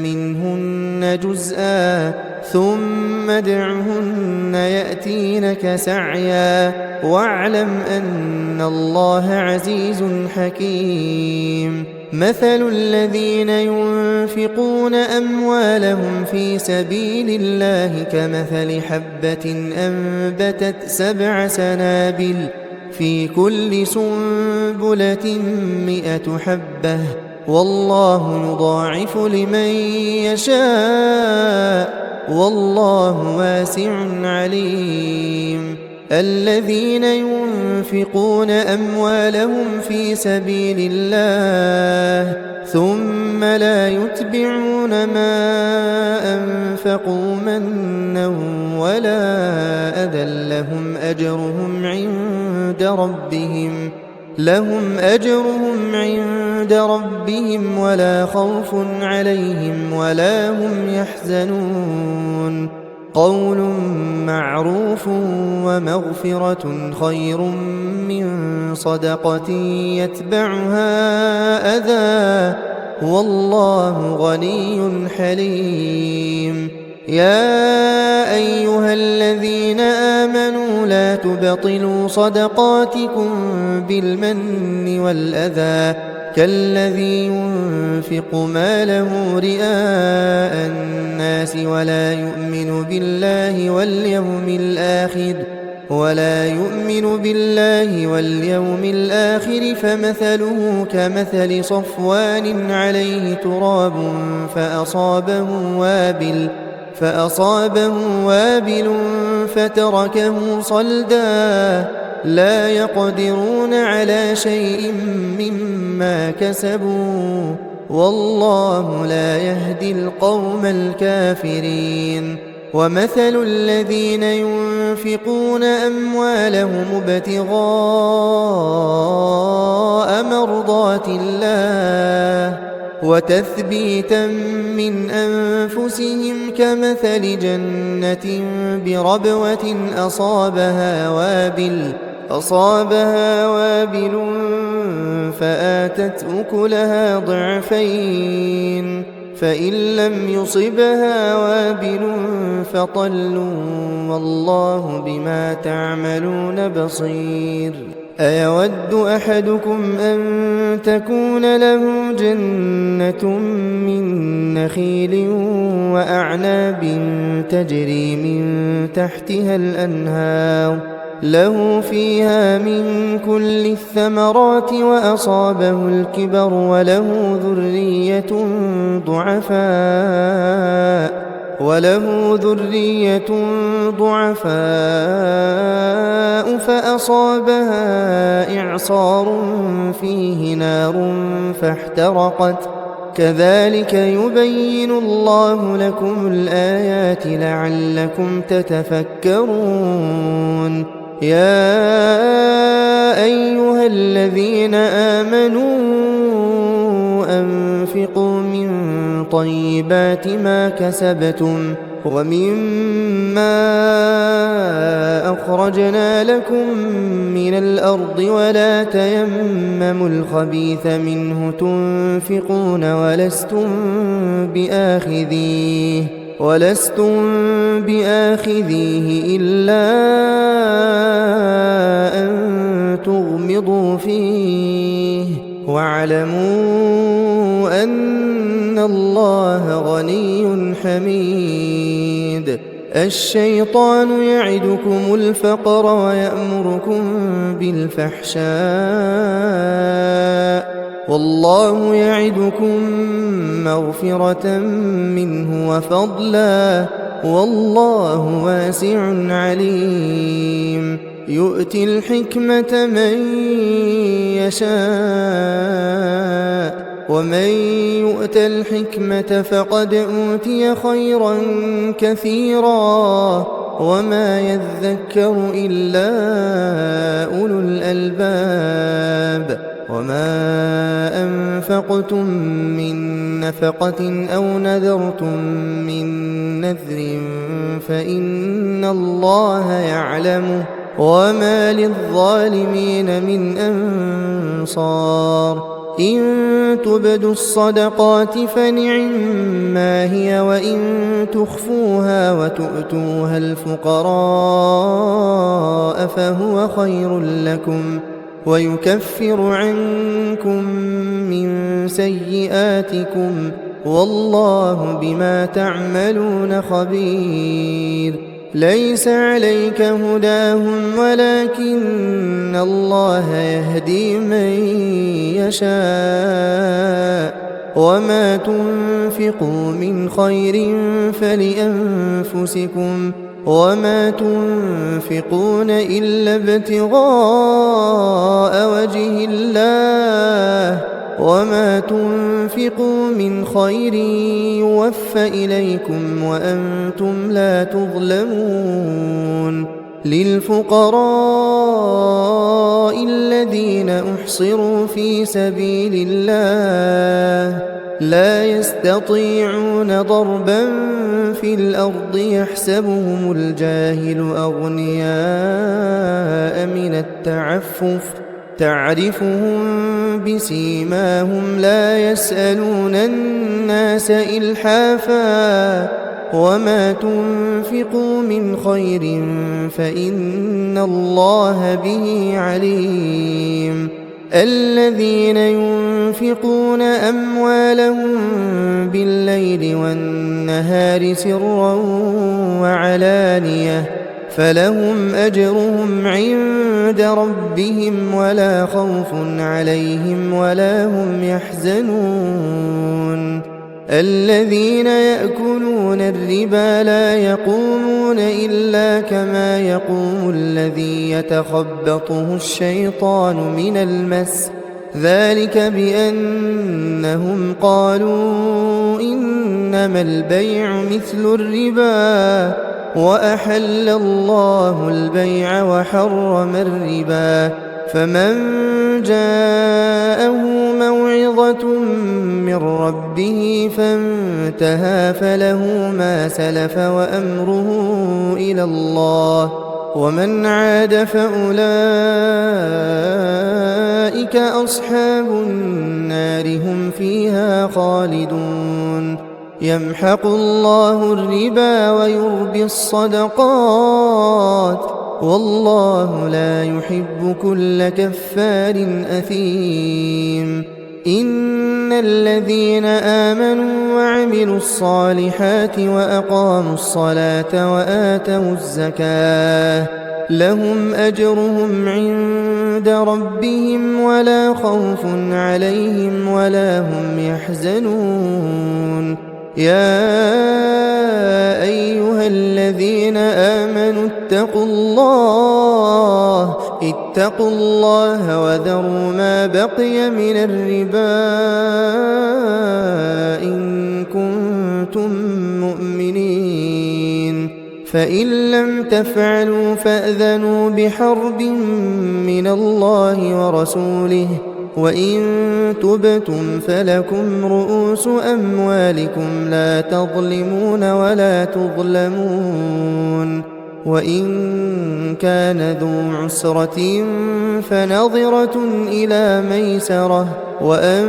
S1: منهن جزءا ثم ادعهن يأتينك سعيا واعلم أن الله عزيز حكيم مثل الذين ينفقون أموالهم في سبيل الله كمثل حبة أنبتت 7 سنابل في كل سنبلة 100 حبة والله يضاعف لمن يشاء والله واسع عليم الذين ينفقون أموالهم في سبيل الله ثم لا يتبعون ما أنفقوا منا ولا أذى لهم أجرهم عند ربهم ولا خوف عليهم ولا هم يحزنون قول معروف ومغفرة خير من صدقة يتبعها أذى والله غني حليم يا أيها الذين آمنوا لا تبطلوا صدقاتكم بالمن والأذى كالذي ينفق ماله رئاء الناس ولا يؤمن بالله واليوم الآخر فمثله كمثل صفوان عليه تراب فأصابه وابل فتركه صلدا لا يقدرون على شيء مما كسبوا والله لا يهدي القوم الكافرين ومثل الذين ينفقون أموالهم ابتغاء مرضات الله وتثبيتا من أنفسهم كمثل جنة بربوة أصابها وابل فآتت أكلها ضعفين فإن لم يصبها وابل فطل والله بما تعملون بصير أيود أحدكم أن تكون له جنة من نخيل وأعناب تجري من تحتها الأنهار له فيها من كل الثمرات وأصابه الكبر وله ذرية ضعفاء فأصابها إعصار فيه نار فاحترقت كذلك يبين الله لكم الآيات لعلكم تتفكرون يا أيها الذين آمنوا أنفقوا من طيبات ما كسبتم ومما أخرجنا لكم من الأرض ولا تيمموا الخبيث منه تنفقون ولستم بآخذيه إلا أن تغمضوا فيه واعلموا أن الله غني حميد الشيطان يعدكم الفقر ويأمركم بالفحشاء والله يعدكم مغفرة منه وفضلا والله واسع عليم يؤتي الحكمة من يشاء ومن يؤت الحكمة فقد أوتي خيرا كثيرا وما يذكر إلا أولو الألباب وما أنفقتم من نفقة أو نذرتم من نذر فإن الله يعلمه وما للظالمين من أنصار إن تبدوا الصدقات فنعما هي وإن تخفوها وتؤتوها الفقراء فهو خير لكم ويكفر عنكم من سيئاتكم والله بما تعملون خبير ليس عليك هداهم ولكن الله يهدي من يشاء وما تنفقوا من خير فلأنفسكم وما تنفقون إلا ابتغاء وجه الله وما تنفقوا من خير يوفى إليكم وأنتم لا تظلمون للفقراء الذين أحصروا في سبيل الله لا يستطيعون ضربا في الأرض يحسبهم الجاهل أغنياء من التعفف تعرفهم بسيماهم لا يسألون الناس إلحافا وما تنفقوا من خير فإن الله به عليم الذين ينفقون أموالهم بالليل والنهار سرا وعلانية فلهم أجرهم عند ربهم ولا خوف عليهم ولا هم يحزنون الذين يأكلون الربا لا يقومون إلا كما يقوم الذي يتخبطه الشيطان من المس ذلك بأنهم قالوا إنما البيع مثل الربا وأحل الله البيع وحرم الربا فمن جاءه موعظة من ربه فانتهى فله ما سلف وأمره إلى الله ومن عاد فأولئك أصحاب النار هم فيها خالدون يمحق الله الربا ويربي الصدقات والله لا يحب كل كفار أثيم إن الذين آمنوا وعملوا الصالحات وأقاموا الصلاة وآتوا الزكاة لهم أجرهم عند ربهم ولا خوف عليهم ولا هم يحزنون يا أيها الذين آمنوا اتقوا الله وذروا ما بقي من الربا إن كنتم مؤمنين فإن لم تفعلوا فأذنوا بحرب من الله ورسوله وإن تبتم فلكم رؤوس أموالكم لا تظلمون ولا تظلمون وإن كان ذو عسرة فنظرة إلى ميسرة وأن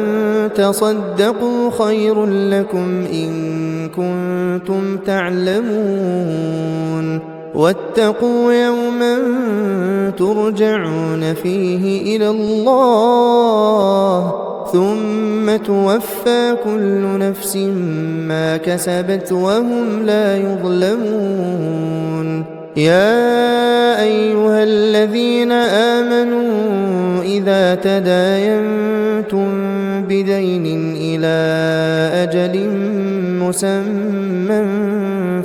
S1: تصدقوا خير لكم إن كنتم تعلمون واتقوا يوما ترجعون فيه إلى الله ثم توفى كل نفس ما كسبت وهم لا يظلمون يا أيها الذين آمنوا إذا تداينتم بدين إلى أجل مسمى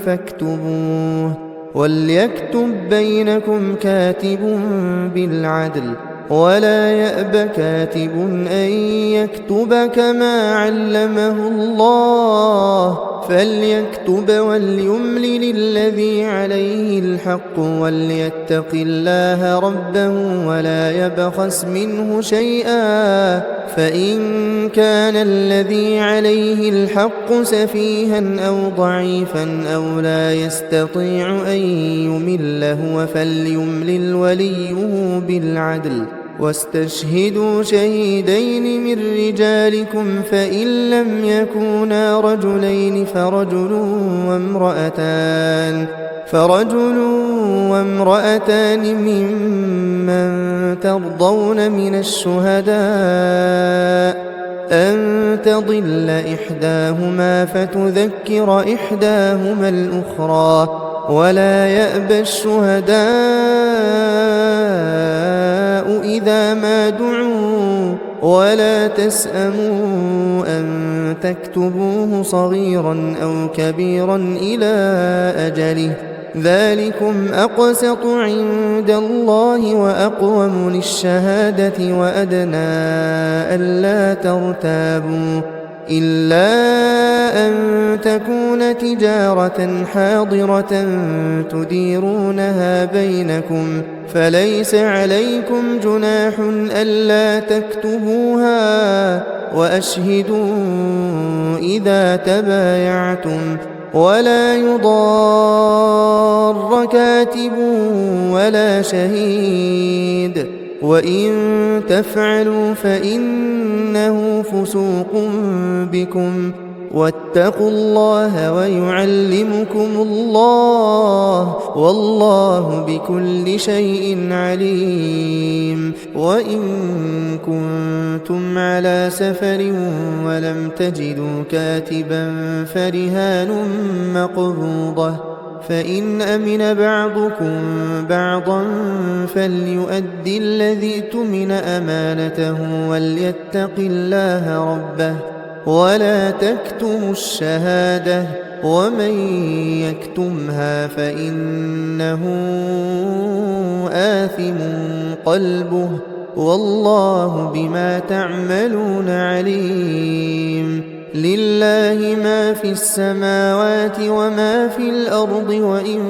S1: فاكتبوه وليكتب بينكم كاتب بالعدل ولا يأب كاتب أن يكتب كما علمه الله فليكتب وليملل الذي عليه الحق وليتق الله ربه ولا يبخس منه شيئا فإن كان الذي عليه الحق سفيها أو ضعيفا أو لا يستطيع أن يمل هو فليملل وليه بالعدل واستشهدوا شهيدين من رجالكم فإن لم يكونا رجلين فرجل وامرأتان ممن ترضون من الشهداء أن تضل إحداهما فتذكر إحداهما الأخرى ولا يأبى الشهداء إذا ما دعوا ولا تسأموا أن تكتبوه صغيرا أو كبيرا إلى أجله ذلكم أقسط عند الله وأقوم للشهادة وأدنى ألا ترتابوا إلا أن تكون تجارة حاضرة تديرونها بينكم فليس عليكم جناح ألا تكتبوها وأشهدوا إذا تبايعتم ولا يضار كاتب ولا شهيد وإن تفعلوا فإنه فسوق بكم واتقوا الله ويعلمكم الله والله بكل شيء عليم وإن كنتم على سفر ولم تجدوا كاتبا فرهان مقبوضة فإن أمن بعضكم بعضا فليؤدي الذي اؤتمن أمانته وليتق الله ربه ولا تكتموا الشهادة ومن يكتمها فإنه آثم قلبه والله بما تعملون عليم لله ما في السماوات وما في الأرض وإن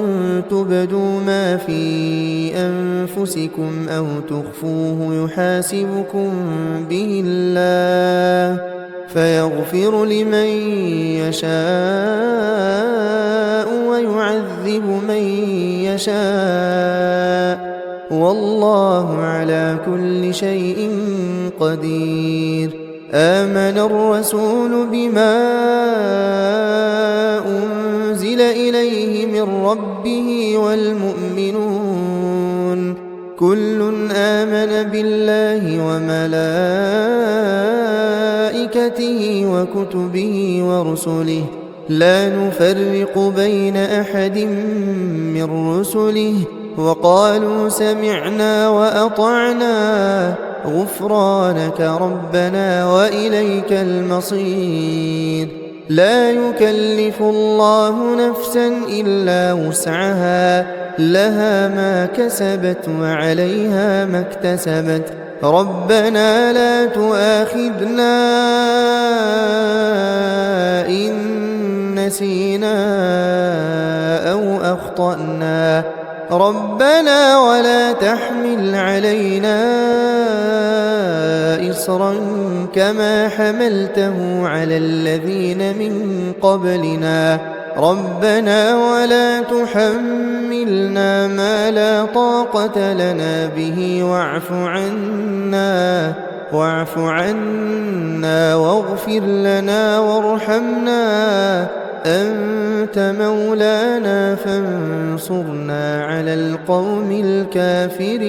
S1: تبدوا ما في أنفسكم أو تخفوه يحاسبكم به الله فيغفر لمن يشاء ويعذب من يشاء والله على كل شيء قدير آمن الرسول بما أنزل إليه من ربه والمؤمنون كل آمن بالله وملائكته وكتبه ورسله لا نفرق بين أحد من رسله وقالوا سمعنا وأطعنا غفرانك ربنا وإليك المصير لا يكلف الله نفسا إلا وسعها لها ما كسبت وعليها ما اكتسبت ربنا لا تؤاخذنا إن نسينا أو أخطأنا ربنا ولا تحمل علينا إصرا كما حملته على الذين من قبلنا ربنا ولا تحملنا ما لا طاقة لنا به واعف عنا واغفر لنا وارحمنا أنت مولانا فانصرنا على القوم الكافرين